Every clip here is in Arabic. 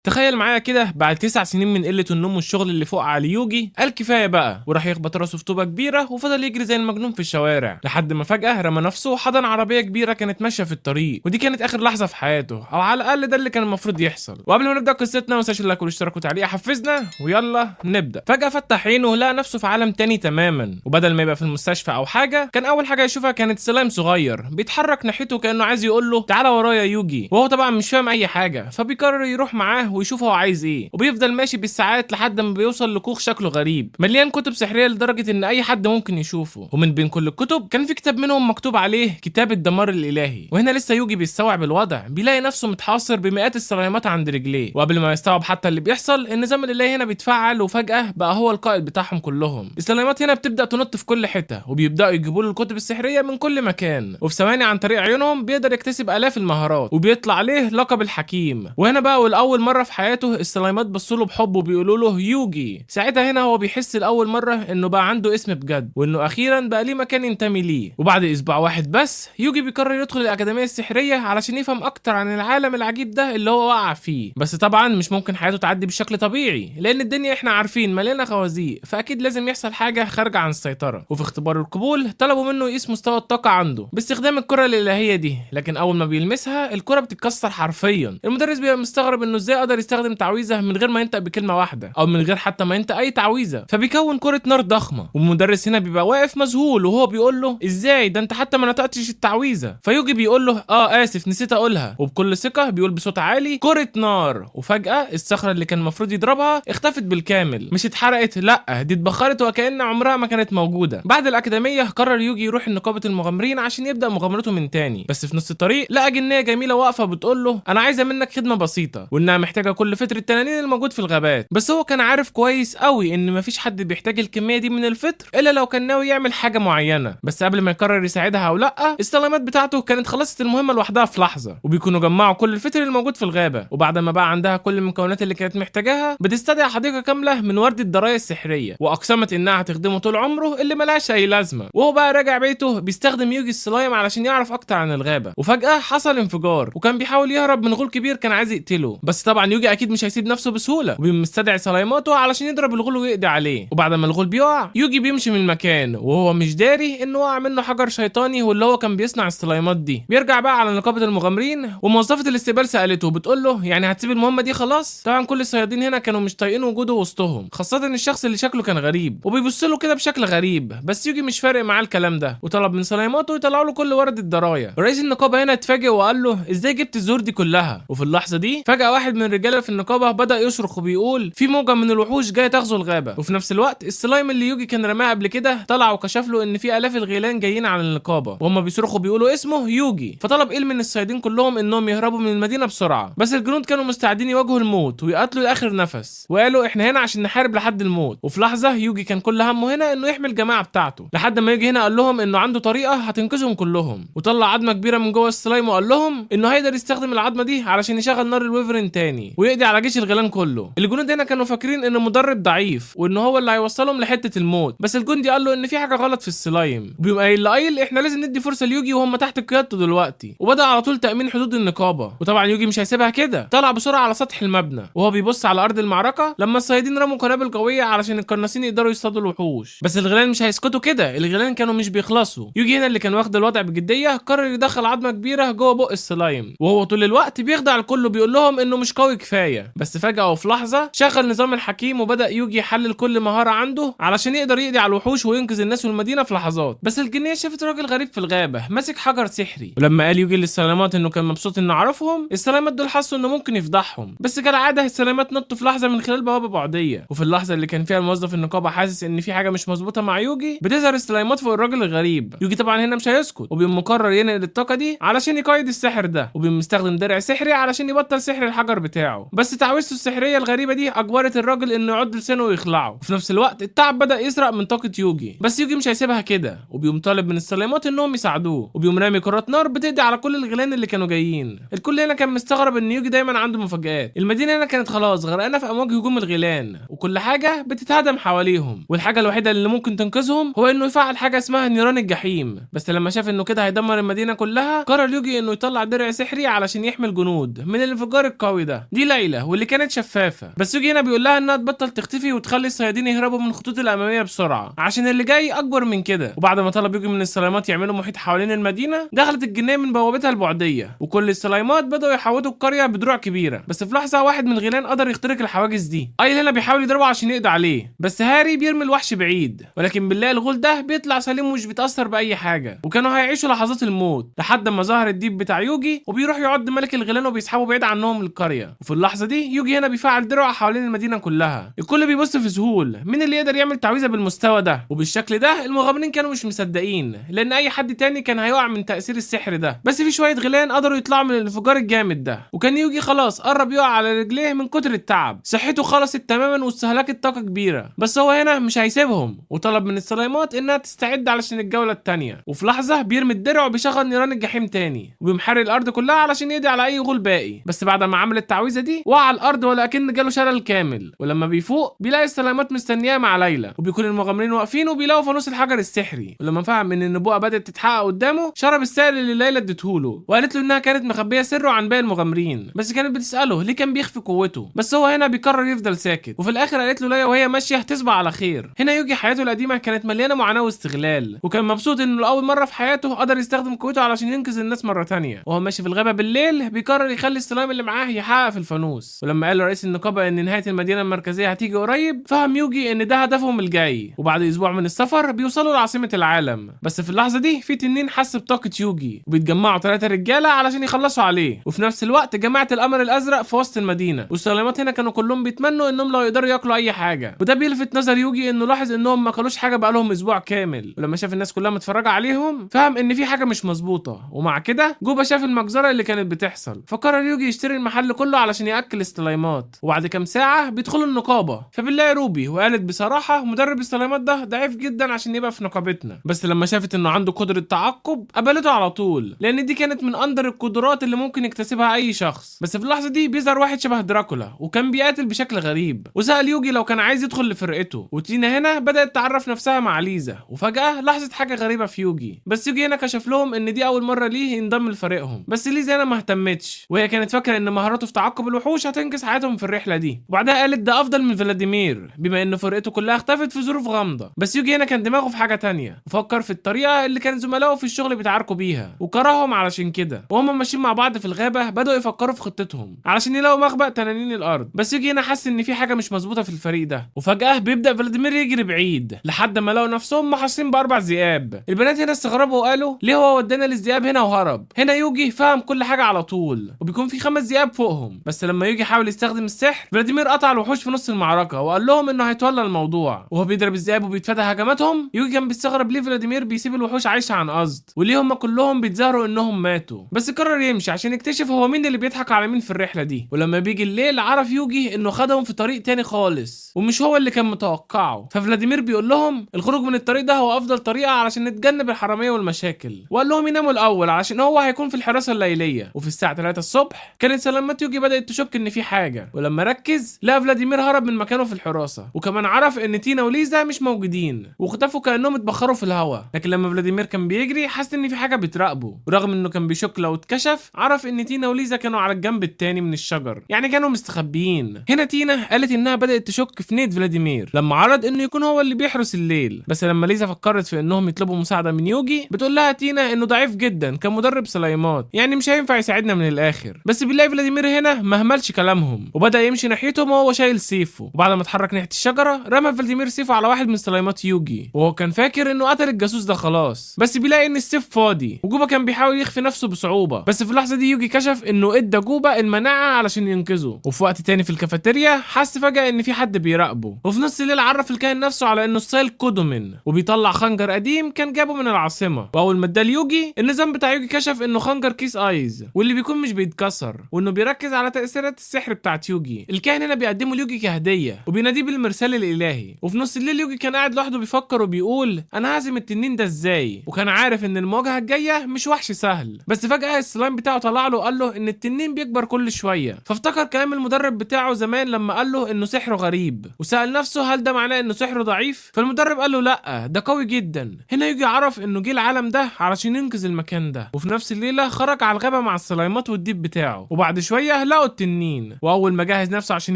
تخيل معايا كده بعد 9 سنين من قلة النوم والشغل اللي فوق على يوجي قال كفاية بقى وراح يخبط راسه في طوبة كبيرة وفضل يجري زي المجنون في الشوارع لحد ما فجأة رمى نفسه وحضن عربية كبيرة كانت ماشية في الطريق، ودي كانت آخر لحظة في حياته أو على الأقل ده اللي كان المفروض يحصل. وقبل ما نبدأ قصتنا ما تنساش اللايك والاشتراك وتعليق حفزنا ويلا نبدأ. فجأة فتح عينه ولقى نفسه في عالم تاني تماما، وبدل ما يبقى في المستشفى أو حاجة كان أول حاجة يشوفها كانت سلايم صغير بيتحرك ناحيته كأنه عايز يقول له تعالى ورايا يوجي، وهو طبعا مش فاهم أي حاجة فبيقرر يروح معاه ويشوف هو عايز ايه، وبيفضل ماشي بالساعات لحد ما بيوصل لكوخ شكله غريب مليان كتب سحريه لدرجه ان اي حد ممكن يشوفه، ومن بين كل الكتب كان في كتاب منهم مكتوب عليه كتاب الدمار الالهي. وهنا لسه يوجي بيستوعب الوضع، بيلاقي نفسه متحاصر بمئات السليمات عند رجليه، وقبل ما يستوعب حتى اللي بيحصل النظام الالهي هنا بيتفعل وفجاه بقى هو القائد بتاعهم كلهم. السليمات هنا بتبدا تنط في كل حته وبيبداوا يجيبوا له الكتب السحريه من كل مكان، وفي ثواني عن طريق عيونهم بيقدر يكتسب الاف المهارات وبيطلع عليه لقب الحكيم. وهنا بقى والاول مره في حياته السليمات بصوا له بحب وبيقولوا له يوجي. ساعتها هنا هو بيحس لاول مره انه بقى عنده اسم بجد وانه اخيرا بقى ليه مكان ينتمي ليه. وبعد اسبوع واحد بس يوجي بيقرر يدخل الاكاديميه السحريه علشان يفهم اكتر عن العالم العجيب ده اللي هو وقع فيه. بس طبعا مش ممكن حياته تعدي بشكل طبيعي لان الدنيا احنا عارفين مليانه خوازيق، فاكيد لازم يحصل حاجه خارجه عن السيطره. وفي اختبار القبول طلبوا منه يقيس مستوى الطاقه عنده باستخدام الكره الالهيه دي، لكن اول ما بيلمسها الكره بتتكسر حرفيا. المدرس بيبقى مستغرب انه ازاي قدر يستخدم تعويذه من غير ما ينطق بكلمه واحده او من غير حتى ما ينطق اي تعويذه، فبيكون كره نار ضخمه. والمدرس هنا بيبقى واقف مذهول وهو بيقول له ازاي ده انت حتى ما نطقتش التعويذه. فيوجي بيقول له اسف نسيت اقولها، وبكل ثقه بيقول بصوت عالي كره نار. وفجاه الصخره اللي كان المفروض يضربها اختفت بالكامل، مش اتحرقت لا دي اتبخرت وكأن عمرها ما كانت موجوده. بعد الاكاديميه قرر يوجي يروح نقابه المغامرين عشان يبدا مغامرته من تاني، بس في نص الطريق لقى جنيه جميله واقفه بتقول له انا عايزه منك خدمه بسيطه وانها محتاجه كل فطر التنانين الموجود في الغابات. بس هو كان عارف كويس قوي ان مفيش حد بيحتاج الكميه دي من الفطر الا لو كان ناوي يعمل حاجه معينه. بس قبل ما يقرر يساعدها او لا السلامات بتاعته كانت خلصت المهمه لوحدها في لحظه، وبيكونوا جمعوا كل الفطر الموجود في الغابه. وبعد ما بقى عندها كل المكونات اللي كانت محتاجاها بتستدعي حديقه كامله من ورد الدرايه السحريه، واقسمت انها هتخدمه طول عمره اللي ملهاش اي لازمه. وهو بقى راجع بيته بيستخدم يوجي السلايم علشان يعرف اكتر عن الغابه، وفجاه حصل انفجار وكان بيحاول يهرب من غول كبير كان عايز يقتله. بس طبعا يوجي اكيد مش هيسيب نفسه بسهوله وبيمستدعي سلايماته علشان يضرب الغول ويقضي عليه. وبعد ما الغول بيقع يوجي بيمشي من المكان وهو مش داري انه وقع منه حجر شيطاني واللي هو كان بيصنع السلايمات دي. بيرجع بقى على نقابه المغامرين وموظفه الاستقبال سالته بتقول له يعني هتسيب المهمه دي خلاص؟ طبعا كل الصيادين هنا كانوا مش طايقين وجوده وسطهم، خاصه الشخص اللي شكله كان غريب وبيبص له كده بشكل غريب. بس يوجي مش فارق معاه الكلام ده وطلب من سلايماته يطلعوا له كل ورد الدرايه. رئيس النقابه هنا اتفاجئ وقال له ازاي جبت الزهور دي كلها؟ وفي اللحظه دي فجاه واحد من الرجاله في النقابه بدا يصرخ وبيقول في موجه من الوحوش جايه تغزو الغابه. وفي نفس الوقت السلايم اللي يوجي كان رماه قبل كده طلع وكشف له ان في الاف الغيلان جايين على النقابه وهم بيصرخوا بيقولوا اسمه يوجي. فطلب إيل من الصيادين كلهم انهم يهربوا من المدينه بسرعه، بس الجنود كانوا مستعدين يواجهوا الموت ويقاتلوا لاخر نفس وقالوا احنا هنا عشان نحارب لحد الموت. وفي لحظه يوجي كان كل همه هنا انه يحمي الجماعه بتاعته لحد ما يجي هنا قال لهم انه عنده طريقه هتنقذهم كلهم، وطلع عظمه كبيره من جوه السلايم وقال لهم انه هيقدر يستخدم العظمه دي علشان يشغل نار الويفرن تاني ويقضي على جيش الغيلان كله. الجنود هنا كانوا فاكرين انه مدرب ضعيف وانه هو اللي هيوصلهم لحته الموت، بس الجندي قال له ان في حاجه غلط في السلايم وبيقوم قايل احنا لازم ندي فرصه ليوجي وهم تحت قيادته دلوقتي. وبدا على طول تامين حدود النقابه، وطبعا يوجي مش هيسيبها كده، طلع بسرعه على سطح المبنى وهو بيبص على ارض المعركه لما الصيادين رموا قنابل قويه علشان القناصين يقدروا يصطادوا الوحوش. بس الغيلان مش هيسكتوا كده، الغيلان كانوا مش بيخلصوا. يوجي هنا اللي كان واخد الوضع بجديه قرر يدخل عظمه كبيره جوه بق السلايم وهو طول الوقت بيخدع الكل وبيقول لهم انه مش قوي كفايه. بس فجاه وفي لحظه شغل نظام الحكيم وبدا يوجي يحلل كل مهاره عنده علشان يقدر يقضي على الوحوش وينقذ الناس والمدينه في لحظات. بس الجنيه شافت راجل غريب في الغابه ماسك حجر سحري، ولما قال يوجي للسلامات انه كان مبسوط انه عرفهم السلامات دول حسوا انه ممكن يفضحهم. بس كالعاده السلامات نطوا في لحظه من خلال بوابه بعديه، وفي اللحظه اللي كان فيها الموظف النقابه حاسس ان في حاجه مش مظبوطه مع يوجي بتظهر السلامات فوق الراجل الغريب. يوجي طبعا هنا مش هيسكت وبيقوم مقرر ينقل الطاقه دي علشان يقيد السحر ده، وبيقوم مستخدم درع سحري علشان يبطل سحر الحجر بتاعه. بس تعويذته السحريه الغريبه دي اجبرت الراجل انه يعض لسانه ويخلعه. وفي نفس الوقت التعب بدا يسرق من طاقه يوجي، بس يوجي مش هيسيبها كده وبيقوم طالب من السلامات انهم يساعدوه وبيقوم رامي كرات نار بتقضي على كل الغيلان اللي كانوا جايين. الكل هنا كان مستغرب ان يوجي دايما عنده مفاجآت. المدينه هنا كانت خلاص غرقانه في امواج هجوم الغيلان وكل حاجه بتتهدم حواليهم، والحاجه الوحيده اللي ممكن تنقذهم هو انه يفعل حاجه اسمها نيران الجحيم. بس لما شاف انه كده هيدمر المدينه كلها قرر يوجي انه يطلع درع سحري علشان يحمي الجنود من الانفجار القوي ده. دي ليلى واللي كانت شفافه، بس يوجي هنا بيقول لها انها تبطل تختفي وتخلي الصيادين يهربوا من الخطوط الاماميه بسرعه عشان اللي جاي اكبر من كده. وبعد ما طلب يوجي من السلايمات يعملوا محيط حوالين المدينه، دخلت الجنيه من بوابتها البعديه، وكل السلايمات بداوا يحوطوا القريه بدروع كبيره. بس في لحظه واحد من الغيلان قدر يخترق الحواجز دي. ايل هنا بيحاول يضربه عشان يقضي عليه، بس هاري بيرمي الوحش بعيد، ولكن بالله الغول ده بيطلع سليم ومش بيتاثر باي حاجه، وكانوا هيعيشوا لحظات الموت لحد ما ظهر الديب بتاع يوجي وبيروح يعض ملك الغيلان وبيسحبه بعيد عنهم للقريه. وفي اللحظه دي يوجي هنا بيفعل درع حوالين المدينه كلها. الكل بيبص في ذهول مين اللي يقدر يعمل تعويذه بالمستوى ده، وبالشكل ده المغامرين كانوا مش مصدقين لان اي حد تاني كان هيقع من تاثير السحر ده. بس في شويه غيلان قدروا يطلعوا من الانفجار الجامد ده، وكان يوجي خلاص قرب يقع على رجليه من كتر التعب، صحته خلصت تماما واستهلاكت طاقه كبيره. بس هو هنا مش هيسيبهم وطلب من السلايمات انها تستعد علشان الجوله الثانيه. وفي لحظه بيرمي الدرع وبيشغل نيران الجحيم تاني وبيمحرق الارض كلها علشان يقضي على اي غول باقي. بس بعد ما عمل التعويذه دي وقع على الارض ولكن جاله شلل كامل، ولما بيفوق بيلاقي السلايمات مستنياه مع ليلى، وبيكون المغامرين واقفين وبيلاقوا فانوس الحجر السحري. ولما فهم ان النبوءه بدات تتحقق قدامه شرب السائل اللي ليلى اديتهوله، وقالت له انها كانت مخبيه سره عن باقي المغامرين، بس كانت بتساله ليه كان بيخفي قوته. بس هو هنا بيقرر يفضل ساكت. وفي الاخر قالت له ليلى وهي ماشيه تصبح على خير. هنا يوجي حياته القديمه كانت مليانه معاناه واستغلال، وكان مبسوط انه لاول مره في حياته قدر يستخدم قوته علشان ينقذ الناس مره ثانيه. وهو ماشي في الغابه بالليل بيقرر يخلي السلايم اللي معاه يحقق في الفانوس. ولما قال له رئيس النقابه ان نهايه المدينه المركزيه هتيجي قريب، فهم يوجي ان ده هدفهم الجاي. وبعد اسبوع من السفر بيوصلوا لعاصمه العالم. بس في اللحظه دي في تنين حس بطاقه يوجي، وبيتجمعوا 3 رجاله علشان يخلصوا عليه. وفي نفس الوقت جماعه القمر الازرق في وسط المدينه، والسلايمات هنا كانوا كلهم بيتمنوا انهم لو يقدروا ياكلوا اي حاجه. وده بيلفت نظر يوجي انه لاحظ انهم ما اكلوش حاجه بقالهم اسبوع كامل. ولما شاف الناس كلها متفرجه عليهم فهم ان في حاجه مش مظبوطه. ومع كده جوبا شاف المجزره اللي كانت بتحصل، فقرر يوجي يشتري المحل كله علشان ياكل السلايمات. وبعد كام ساعه بيدخلوا النقابه، فبنلاقي روبي وقالت بصراحه مدرب السلايمات ده ضعيف جدا عشان يبقى في نقابتنا. بس لما شافت انه عنده قدره تعقب قبلته على طول، لان دي كانت من اندر القدرات اللي ممكن يكتسبها اي شخص. بس في اللحظه دي بيظهر واحد شبه دراكولا وكان بيقاتل بشكل غريب، وسال يوجي لو كان عايز يدخل لفرقته. وتينا هنا بدات تعرف نفسها مع ليزا، وفجاه لاحظت حاجه غريبه في يوجي. بس يوجي هنا كشف لهم ان دي اول مره ليه ينضم لفريقهم. بس ليزا هنا ما اهتمتش، وهي كانت فاكره ان مهاراته في تعقب الوحوش هتنقذ حياتهم في الرحله دي. وبعدها قالت ده افضل من فلاديمير بما ان فرقته كلها اختفت في ظروف غامضه. بس يوجي هنا كان دماغه في حاجه تانية، وفكر في الطريقه اللي كان زملائه في الشغل بيتعاركوا بيها وكرههم علشان كده. وهم ماشيين مع بعض في الغابه بداوا يفكروا في خطتهم علشان يلاقوا مخبأ تنانين الارض. بس يوجي هنا حس ان في حاجه مش مظبوطه في الفريق ده. وفجاه بيبدا فلاديمير يجري بعيد لحد ما لقوا نفسهم محاصرين ب4 ذئاب. البنات هنا استغربوا وقالوا ليه هو ودانا للذئاب هنا وهرب. هنا يوجي فهم كل حاجه على طول، وبيكون في 5 ذئاب فوقهم. بس لما يوجي حاول يستخدم السحر، فلاديمير قطع الوحوش في نص المعركه وقال لهم انه هيتولى الموضوع. وهو بيضرب الذئاب وبيتفادى هجماتهم، يوجي كان بيستغرب ليه فلاديمير بيسيب الوحوش عايشه عن قصد، وليه هم كلهم بيتظاهروا انهم ماتوا. بس قرر يمشي عشان يكتشف هو مين اللي بيضحك على مين في الرحله دي. ولما بيجي الليل عرف يوجي انه خدهم في طريق تاني خالص ومش هو اللي كان متوقعه. ففلاديمير بيقول لهم الخروج من الطريق ده هو افضل طريقه علشان نتجنب الحراميه والمشاكل، وقال لهم يناموا الاول علشان هو هيكون في الحراسه الليليه. وفي الساعه 3 الصبح كانت سلامات يوجي بدات تشك ان في حاجه، ولما ركز لقى فلاديمير هرب من مكانه في الحراسه، وكمان عرف ان تينا وليزا مش موجودين واختفوا كانهم اتبخروا في الهواء. لكن لما فلاديمير كان بيجري حس ان في حاجه بتراقبه، ورغم انه كان بيشك لو اتكشف عرف ان تينا وليزا كانوا على الجنب التاني من الشجر، يعني كانوا مستخبيين. هنا تينا قالت انها بدات تشك في نيد فلاديمير لما عرض انه يكون هو اللي بيحرس الليل. بس لما ليزا فكرت في انهم يطلبوا مساعده من يوجي بتقول لها تينا انه ضعيف جدا كمدرب سلايمات، يعني مش هينفع يساعدنا من الاخر. بس بنلاقي فلاديمير هنا ما هملش كلامهم وبدا يمشي ناحيتهم وهو شايل سيفه. وبعد ما اتحرك ناحيه الشجره رمى فلاديمير سيفه على واحد من سلايمات يوجي، وهو كان فاكر انه قتل الجاسوس ده خلاص. بس بيلاقي ان السيف فاضي، وجوبا كان بيحاول يخفي نفسه بصعوبه. بس في اللحظه دي يوجي كشف انه ادى جوبا المناعه علشان ينقذه. وفي وقت تاني في الكافيتيريا حس فجاه ان في حد بيراقبه. وفي نص الليل عرف الكاهن نفسه على انه ستايل كودومين وبيطلع خنجر قديم كان جابه من العاصمه. واول ما ادى ليوجي النظام بتاع يوجي كشف انه خنجر كيس ايز واللي بيكون مش بيتكسر، وانه بيركز على تاثيرات السحر بتاعت يوجي. الكاهن هنا بيقدمه ليوجي كهديه وبيناديه بالمرسال الالهي. وفي نص الليل يوجي كان قاعد لوحده بيفكر وبيقول انا هازم التنين ده ازاي، وكان عارف ان المواجهه الجايه مش وحش سهل. بس فجاه السلايم بتاعه طلع له وقال له ان التنين بيكبر كل شويه، فافتكر كلام المدرب بتاعه زمان لما قال له انه سحره غريب، وسال نفسه هل ده معناه انه سحره ضعيف. فالمدرب قال له لا ده قوي جدا. هنا يوجي عرف انه جه العالم ده علشان ينقذ المكان ده. وفي نفس الليله خرج على الغابه مع السلايمات والديب بتاعه، وبعد شويه لقوا لقوا التنين، واول ما جهز نفسه عشان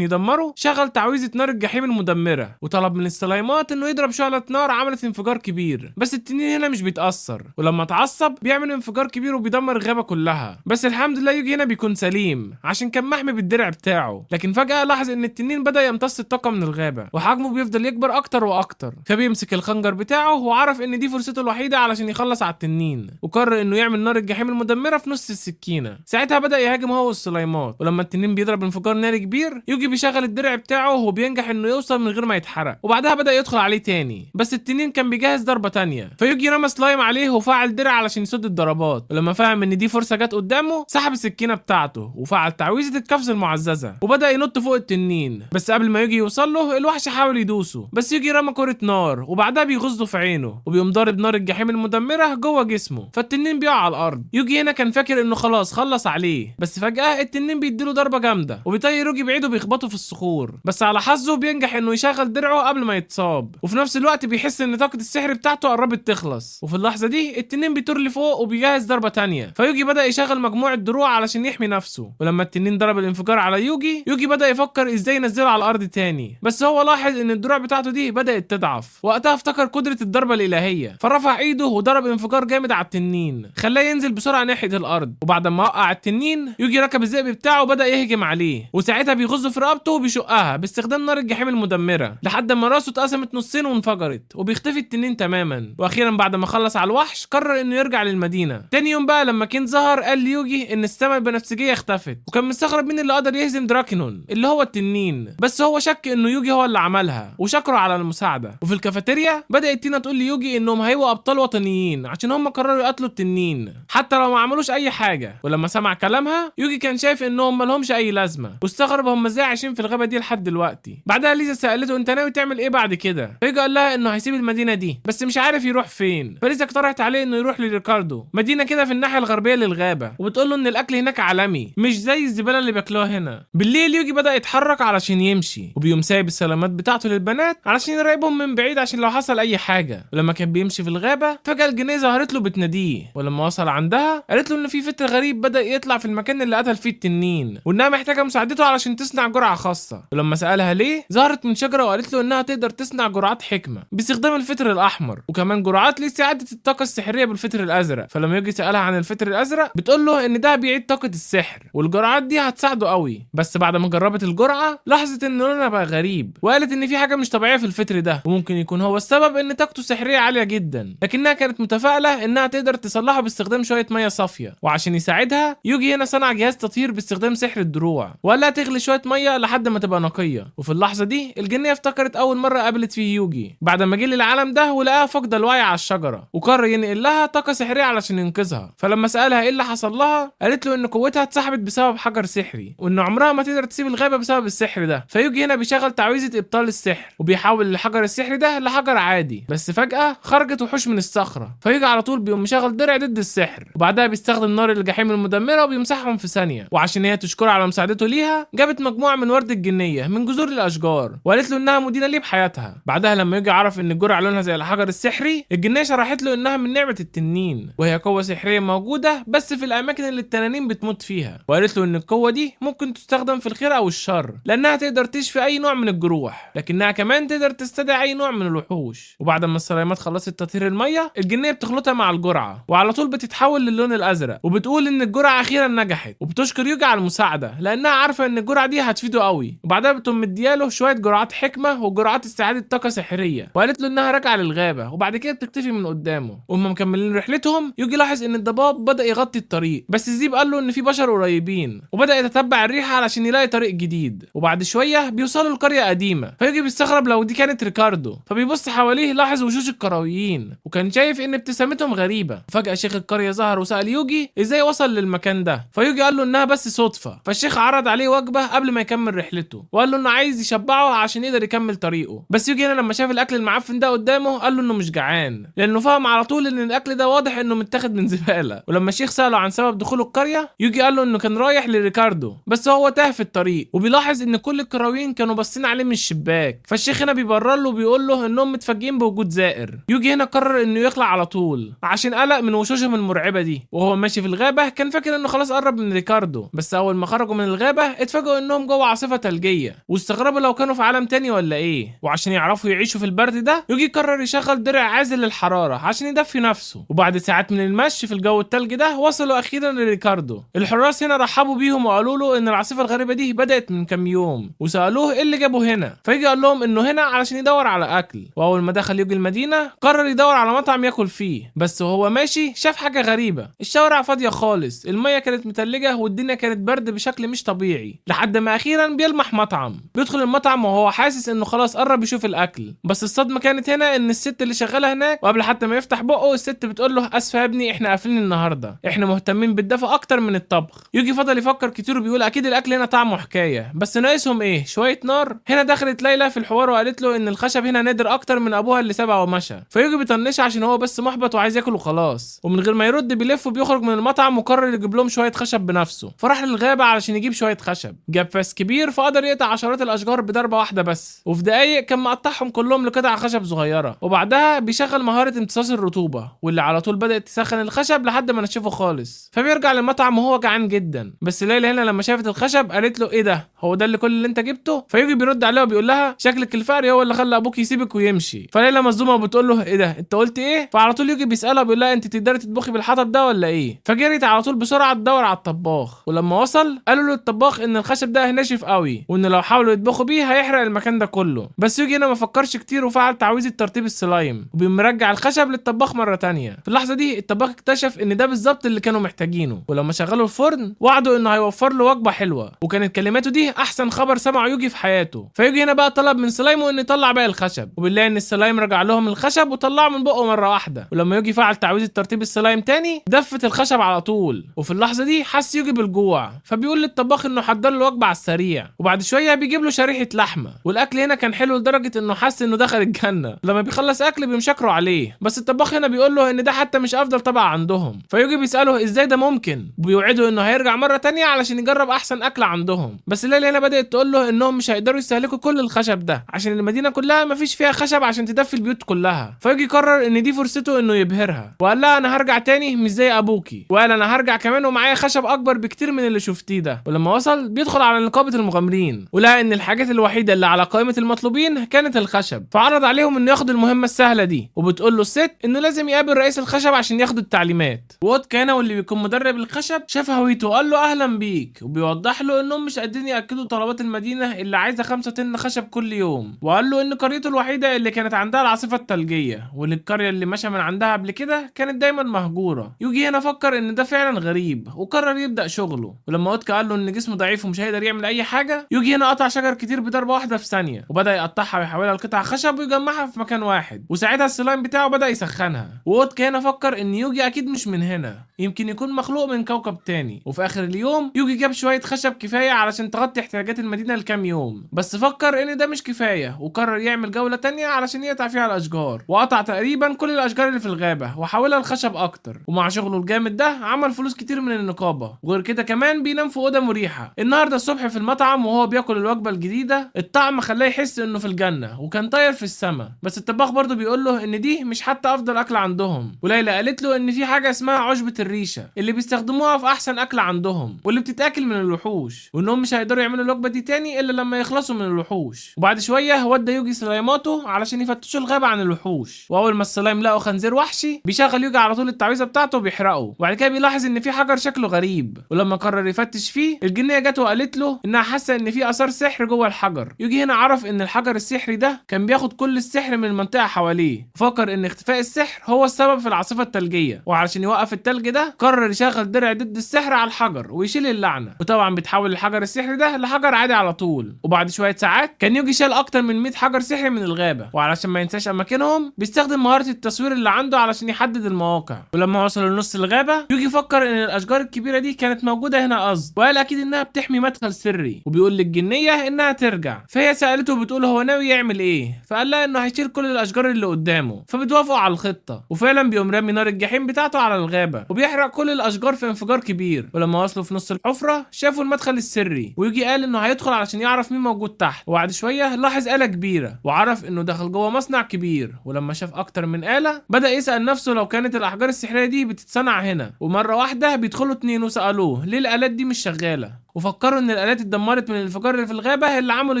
يدمره شغل تعويذة نار الجحيم المدمرة وطلب من السلايمات انه يضرب شعلة نار عملت انفجار كبير. بس التنين هنا مش بيتأثر، ولما اتعصب بيعمل انفجار كبير وبيدمر الغابة كلها. بس الحمد لله يوجي هنا بيكون سليم عشان كان محمي بالدرع بتاعه. لكن فجأة لاحظ ان التنين بدأ يمتص الطاقة من الغابة وحجمه بيفضل يكبر اكتر واكتر، فبيمسك الخنجر بتاعه وعرف ان دي فرصته الوحيدة علشان يخلص على التنين، وقرر انه يعمل نار الجحيم المدمرة في نص السكينة. ساعتها بدأ يهاجم هو والسلايمات، ولما التنين بيضرب انفجار ناري كبير يوجي بيشغل الدرع بتاعه وبينجح انه يوصل من غير ما يتحرق، وبعدها بدأ يدخل عليه تاني. بس التنين كان بيجهز ضربة تانية، فيوجي رمى سلايم عليه وفعل درع علشان يسد الضربات، ولما فهم ان دي فرصة جت قدامه سحب السكينة بتاعته وفعل تعويذة القفز المعززة وبدأ ينط فوق التنين. بس قبل ما يوجي يوصل له الوحش حاول يدوسه، بس يوجي رمى كرة نار وبعدها بيغزه في عينه وبيقوم ضارب نار الجحيم المدمرة جوه جسمه، فالتنين بيقع على الارض. يوجي هنا كان فاكر انه خلاص خلص عليه، بس فجأة التنين بيديله ضربة جامدة وبيطير يوجي بعيد وبيخبطه في الصخور. بس على حظه بينجح انه يشغل درعه قبل ما يتصاب، وفي نفس الوقت بيحس ان طاقة السحر بتاعته قربت تخلص. وفي اللحظة دي التنين بيطير لفوق وبيجهز ضربة تانية، فيوجي بدأ يشغل مجموعة دروع علشان يحمي نفسه. ولما التنين ضرب الانفجار على يوجي بدأ يفكر ازاي ينزله على الارض تاني، بس هو لاحظ ان الدروع بتاعته دي بدأت تضعف. وقتها افتكر قدرة الضربة الإلهية، فرفع ايده وضرب انفجار جامد على التنين خلاه ينزل بسرعة ناحية الارض. وبعد ما وقع التنين يوجي ركب الذئب بتاعه وبدأ يهجم عليه، وساعتها بيغزه في رقبته وبيشقها باستخدام نار الجحيم المدمرة لحد ما راسه اتقسمت نصين وانفجرت، وبيختفي التنين تماما. واخيرا بعد ما خلص على الوحش قرر انه يرجع للمدينة. تاني يوم بقى لما كين ظهر قال ليوجي ان السماء البنفسجية اختفت، وكان مستغرب مين اللي قدر يهزم دراكنون اللي هو التنين، بس هو شك انه يوجي هو اللي عملها وشكره على المساعدة. وفي الكافيتيريا بدأت تينا تقول ليوجي انهم هيبقوا ابطال وطنيين عشان هم قرروا يقتلوا التنين حتى لو ما عملوش اي حاجة. ولما سمع كلامها يوجي كان شايف انهم مالهمش اي لازمة، واستغرب هم ازاي عايشين في الغابة دي لحد دلوقتي. بعدها ليزا سألته انت ناوي تعمل ايه بعد كده، فيوجي قال لها انه هيسيب المدينة دي بس مش عارف يروح فين. فليزا اقترحت عليه انه يروح لريكاردو، مدينة كده في الناحية الغربية للغابة، وبتقول له ان الاكل هناك عالمي مش زي الزبالة اللي بياكلوها هنا. بالليل يوجي بدأ يتحرك علشان يمشي، وبيقوم سايب السلامات بتاعته للبنات علشان يراقبهم من بعيد عشان لو حصل اي حاجة. ولما كان بيمشي في الغابة فجأة الجنية ظهرت له بتناديه، ولما وصل عندها قالت له ان في فتى غريب بدأ يطلع في المكان اللي قتل فيه التنين، وانها محتاجة مساعدته علشان تصنع جرعة خاصة. ولما سألها ليه ظهرت من شجرة وقالت له انها تقدر تصنع جرعات حكمة باستخدام الفتر الاحمر، وكمان جرعات لاستعادة الطاقة السحرية بالفتر الازرق. فلما يجي سألها عن الفتر الازرق بتقول له ان ده بيعيد طاقة السحر والجرعات دي هتساعده قوي. بس بعد ما جربت الجرعة لاحظت ان لونها بقى غريب، وقالت ان في حاجة مش طبيعية في الفتر ده، وممكن يكون هو السبب ان طاقته السحرية عالية جدا. لكنها كانت متفائلة انها تقدر تصلحه باستخدام شوية مية صافية. وعشان يساعدها يوجي هنا صنع جهاز تطهير باستخدام سحر الدروع، وقال لها تغلي شوية مية لحد ما تبقى نقية. وفي اللحظة دي الجنية افتكرت اول مرة قابلت فيه يوجي بعد ما جه للعالم ده ولقاها فاقدة الوعي على الشجرة، وقرر ينقل لها طاقة سحرية علشان ينقذها. فلما سألها ايه اللي حصل لها قالت له ان قوتها اتسحبت بسبب حجر سحري، وان عمرها ما تقدر تسيب الغابة بسبب السحر ده. فيوجي هنا بيشغل تعويذة ابطال السحر وبيحول الحجر السحري ده لحجر عادي، بس فجأة خرجت وحوش من الصخرة، فيوجي على طول بيقوم مشغل درع ضد السحر، وبعدها بيستخدم نار الجحيم المدمرة وبيمسحهم في ثانية. وعشان هي تشكره على مساعدته ليها جابت مجموعة من ورد الجنية من جذور الاشجار وقالت له انها مدينة ليه بحياتها. بعدها لما يوجي عرف ان الجرعة لونها زي الحجر السحري الجنية شرحت له انها من نعمة التنين، وهي قوة سحرية موجودة بس في الاماكن اللي التنانين بتموت فيها. وقالت له ان القوة دي ممكن تستخدم في الخير او الشر لانها تقدر تشفي اي نوع من الجروح، لكنها كمان تقدر تستدعي اي نوع من الوحوش. وبعد ما السلايمات خلصت تطهير المية الجنية بتخلطها مع الجرعة وعلى طول بتتحول للون الازرق، وبتقول ان الجرعة اخيرا نجحت، وبتشكر يوجي على المساعدة لانها عارفة ان الجرعة دي هتفيده قوي. وبعدها بتقوم مدياله شوية جرعات حكمة وجرعات استعادة طاقة سحرية، وقالت له انها راجعة للغابة، وبعد كده بتختفي من قدامه. وهم مكملين رحلتهم يوجي لاحظ ان الضباب بدأ يغطي الطريق، بس الذيب قال له ان في بشر قريبين، وبدأ يتتبع الريحة علشان يلاقي طريق جديد. وبعد شوية بيوصلوا لقرية قديمة، فيوجي بيستغرب لو دي كانت ريكاردو، فبيبص حواليه لاحظ وشوش الكرويين وكان شايف ان ابتسامتهم غريبة. فجأة شيخ القرية ظهر وسأل يوجي ازاي وصل للمكان ده، فيوجي قال له انها بس صدفة. فالشيخ عرض عليه وجبة قبل ما يكمل رحلته وقال له انه عايز يشبعه عشان يقدر يكمل طريقه. بس يوجي هنا لما شاف الاكل المعفن ده قدامه قال له انه مش جعان، لانه فهم على طول ان الاكل ده واضح انه متاخد من زبالة. ولما الشيخ سأله عن سبب دخوله القرية يوجي قال له انه كان رايح لريكاردو بس هو تاه في الطريق، وبيلاحظ ان كل الكرويين كانوا باصين عليه من الشباك. فالشيخ هنا بيبرر له وبيقول له انهم متفاجئين بوجود زائر. يوجي هنا قرر انه يخلع على طول عشان قلق من وشوشهم المرعبة دي. وهو ماشي في الغابة كان فاكر انه خلاص قرب من ريكاردو، بس اول واول ما خرجوا من الغابه اتفاجئوا انهم جوه عاصفه ثلجيه، واستغربوا لو كانوا في عالم تاني ولا ايه. وعشان يعرفوا يعيشوا في البرد ده، يوجي قرر يشغل درع عازل للحراره عشان يدفي نفسه. وبعد ساعات من المشي في الجو التلج ده وصلوا اخيرا لريكاردو. الحراس هنا رحبوا بيهم وقالوا له ان العاصفه الغريبه دي بدات من كام يوم، وسالوه ايه اللي جابه هنا. فيجي قال لهم انه هنا علشان يدور على اكل. واول ما دخل يوجي المدينه قرر يدور على مطعم ياكل فيه، بس وهو ماشي شاف حاجه غريبه. الشوارع فاضيه خالص، الميه كانت متلجه والدنيا كانت برد بشكل مش طبيعي، لحد ما اخيرا بيلمح مطعم. بيدخل المطعم وهو حاسس انه خلاص قرب يشوف الاكل، بس الصدمه كانت هنا ان الست اللي شغاله هناك، وقبل حتى ما يفتح بقه الست بتقول له اسفه يا ابني احنا قافلين النهارده، احنا مهتمين بالدفء اكتر من الطبخ. يوجي فضل يفكر كتير وبيقول اكيد الاكل هنا طعمه حكايه، بس ناقصهم ايه؟ شويه نار. هنا دخلت ليلى في الحوار وقالت له ان الخشب هنا نادر اكتر من ابوها اللي سابها ومشى. فيوجي بيطنش عشان هو بس محبط وعايز ياكل وخلاص، ومن غير ما يرد بيلف وبيخرج من المطعم وقرر يجيب لهم شويه خشب بنفسه. فراح للغابه علشان يجيب شويه خشب، جاب فاس كبير فقدر يقطع عشرات الاشجار بضربه واحده بس، وفي دقايق كان مقطعهم كلهم لقطع خشب صغيره. وبعدها بيشغل مهاره امتصاص الرطوبه، واللي على طول بدات تسخن الخشب لحد ما نشفه خالص. فبيرجع للمطعم وهو جعان جدا، بس ليلى هنا لما شافت الخشب قالت له ايه ده؟ هو ده اللي كل اللي انت جبته؟ فيجي بيرد عليها وبيقول لها شكلك الفقري هو اللي خلى ابوك يسيبك ويمشي. فليلى مصدومه وبتقول له ايه ده؟ انت قلت ايه؟ فعلى طول يجي بيسالها بيقول لها انت تقدري تطبخي بالحطب ده ولا ايه؟ فجريت على طول بسرعه تدور على الطباخ، ولما وصل قالوا له الطباخ ان الخشب ده ناشف قوي، وان لو حاولوا يطبخوا بيه هيحرق المكان ده كله. بس يجي هنا ما فكرش كتير وفعل تعويذه ترطيب السلايم، وبيرجع الخشب للطباخ مره تانية. في اللحظه دي الطباخ اكتشف ان ده بالظبط اللي كانوا محتاجينه، ولما شغلوا الفرن وعدوا انه هيوفر له وجبه حلوه، وكانت كلماته دي احسن خبر سمعه يوجي في حياته. فيجي هنا بقى طلب من سلايمه انه يطلع باقي الخشب، وبالله ان السلايم رجع لهم الخشب وطلعه من بقه مره واحده. ولما يوجي فعل تعويذه ترطيب السلايم تاني دفت الخشب على طول. وفي اللحظه دي حس يوجي بالجوع، فبيقول للطباخ انه حضر له وجبه على السريع، وبعد شويه بيجيب له شريحه لحمه. والاكل هنا كان حلو لدرجه انه حس انه دخل الجنه. لما بيخلص اكل بيمشكروا عليه، بس الطباخ هنا بيقول له ان ده حتى مش افضل طبق عندهم. فيوجي بيساله ازاي ده ممكن، وبيوعده انه هيرجع مره تانية علشان يجرب احسن اكل عندهم. بس ليلى هنا بدات تقول له انهم مش هيقدروا يستهلكوا كل الخشب ده عشان المدينه كلها مفيش فيها خشب عشان تدفي البيوت كلها. فيجي قرر ان دي فرصته انه يبهرها، وقال لها انا هرجع تاني مش زي ابوكي، وقال انا هرجع كمان ومعايا خشب اكبر بكتير من اللي شفتيه ده. ولما وصل بيدخل على نقابه المغامرين، ولقى ان الحاجات الوحيده اللي على قائمه المطلوبين كانت الخشب. فعرض عليهم انه ياخد المهمه السهله دي، وبتقول له الست انه لازم يقابل رئيس الخشب عشان ياخد التعليمات. وود كان واللي بيكون مدرب الخشب شاف هويته وقال له اهلا بيك، وبيوضح له انهم مش قادرين ياكدوا طلبات المدينه اللي عايزه 5 طن خشب كل يوم. وقال له ان قريته الوحيده اللي كانت عندها العاصفه الثلجيه، واللي القريه اللي مشى من عندها قبل كده كانت دايما مهجوره. يوجي هنا فكر ان ده فعلا غريب وقرر يبدا شغله. ولما اوتكا قال له ان جسمه ضعيف ومش هيقدر يعمل اي حاجه، يوجي هنا قطع شجر كتير بضربه واحده في ثانيه، وبدا يقطعها ويحولها لقطع خشب ويجمعها في مكان واحد. وساعتها السلايم بتاعه بدا يسخنها. واوتكا هنا فكر ان يوجي اكيد مش من هنا، يمكن يكون مخلوق من كوكب تاني. وفي اخر اليوم يوجي جاب شويه خشب كفايه علشان تغطي احتياجات المدينه لكام يوم، بس فكر ان ده مش كفايه وقرر يعمل جوله تانية علشان يقطع فيها الاشجار. وقطع تقريبا كل الاشجار اللي في الغابه وحولها لخشب اكتر. ومع شغله الجامد ده عمل فلوس كتير من النقابه، وغير كده كمان بينام في اوضه مريحه. النهارده الصبح في المطعم وهو بياكل الوجبه الجديده، الطعم خلاه يحس انه في الجنه وكان طاير في السما. بس الطباخ برضه بيقول له ان دي مش حتى افضل اكل عندهم. وليلى قالت له ان في حاجه اسمها عشبه الريشه اللي بيستخدموها في احسن اكل عندهم، واللي بتتاكل من الوحوش، وانهم مش هيقدروا يعملوا الوجبه دي تاني الا لما يخلصوا من الوحوش. وبعد شويه ودى يوجي سلايماته علشان يفتشوا الغابه عن الوحوش. واول ما السلايم لقوا خنزير وحشي بيشغل يوجي على طول التعويذه بتاعته وبيحرقه. وبعد كده بيلاحظ ان في حجر شكله غريب، ولما قرر يفتش فيه الجنيه جت وقالت له انها حاسه ان في اثار سحر جوه الحجر. يوجي هنا عرف ان الحجر السحري ده كان بياخد كل السحر من المنطقه حواليه، وفكر ان اختفاء السحر هو السبب في العاصفه الثلجيه. وعلشان يوقف التلج ده قرر يشغل درع ضد السحر على الحجر ويشيل اللعنه. وطبعا بيتحول الحجر السحري ده لحجر عادي على طول. وبعد شويه ساعات كان يوجي شال اكتر من 100 حجر سحري من الغابه، وعلشان ما ينساش اماكنهم بيستخدم مهاره التصوير اللي عنده علشان يحدد المواقع. ولما وصلوا لنص الغابه يوجي فكر ان الاشجار الكبيره دي كانت موجوده هنا قصد، وقال اكيد انها بتحمي مدخل سري، وبيقول للجنيه انها ترجع. فهي سالته بتقول هو ناوي يعمل ايه، فقال لها انه هيشيل كل الاشجار اللي قدامه. فبتوافقوا على الخطه، وفعلا بيقوم رامي نار الجحيم بتاعته على الغابه وبيحرق كل الاشجار في انفجار كبير. ولما وصلوا في نص الحفره شافوا المدخل السري، ويجي قال انه هيدخل علشان يعرف مين موجود تحت. وبعد شويه لاحظ آلة كبيره وعرف انه دخل جوه مصنع كبير. ولما شاف اكتر من آلة بدا يسال نفسه لو كانت الاحجار السحريه دي بتتصنع هنا. ومره واحده بيدخلوا 2 وسالوه ليه الآلات دي مش شغاله. وفكروا ان الالات اتدمرت من الانفجار اللي في الغابه اللي عمله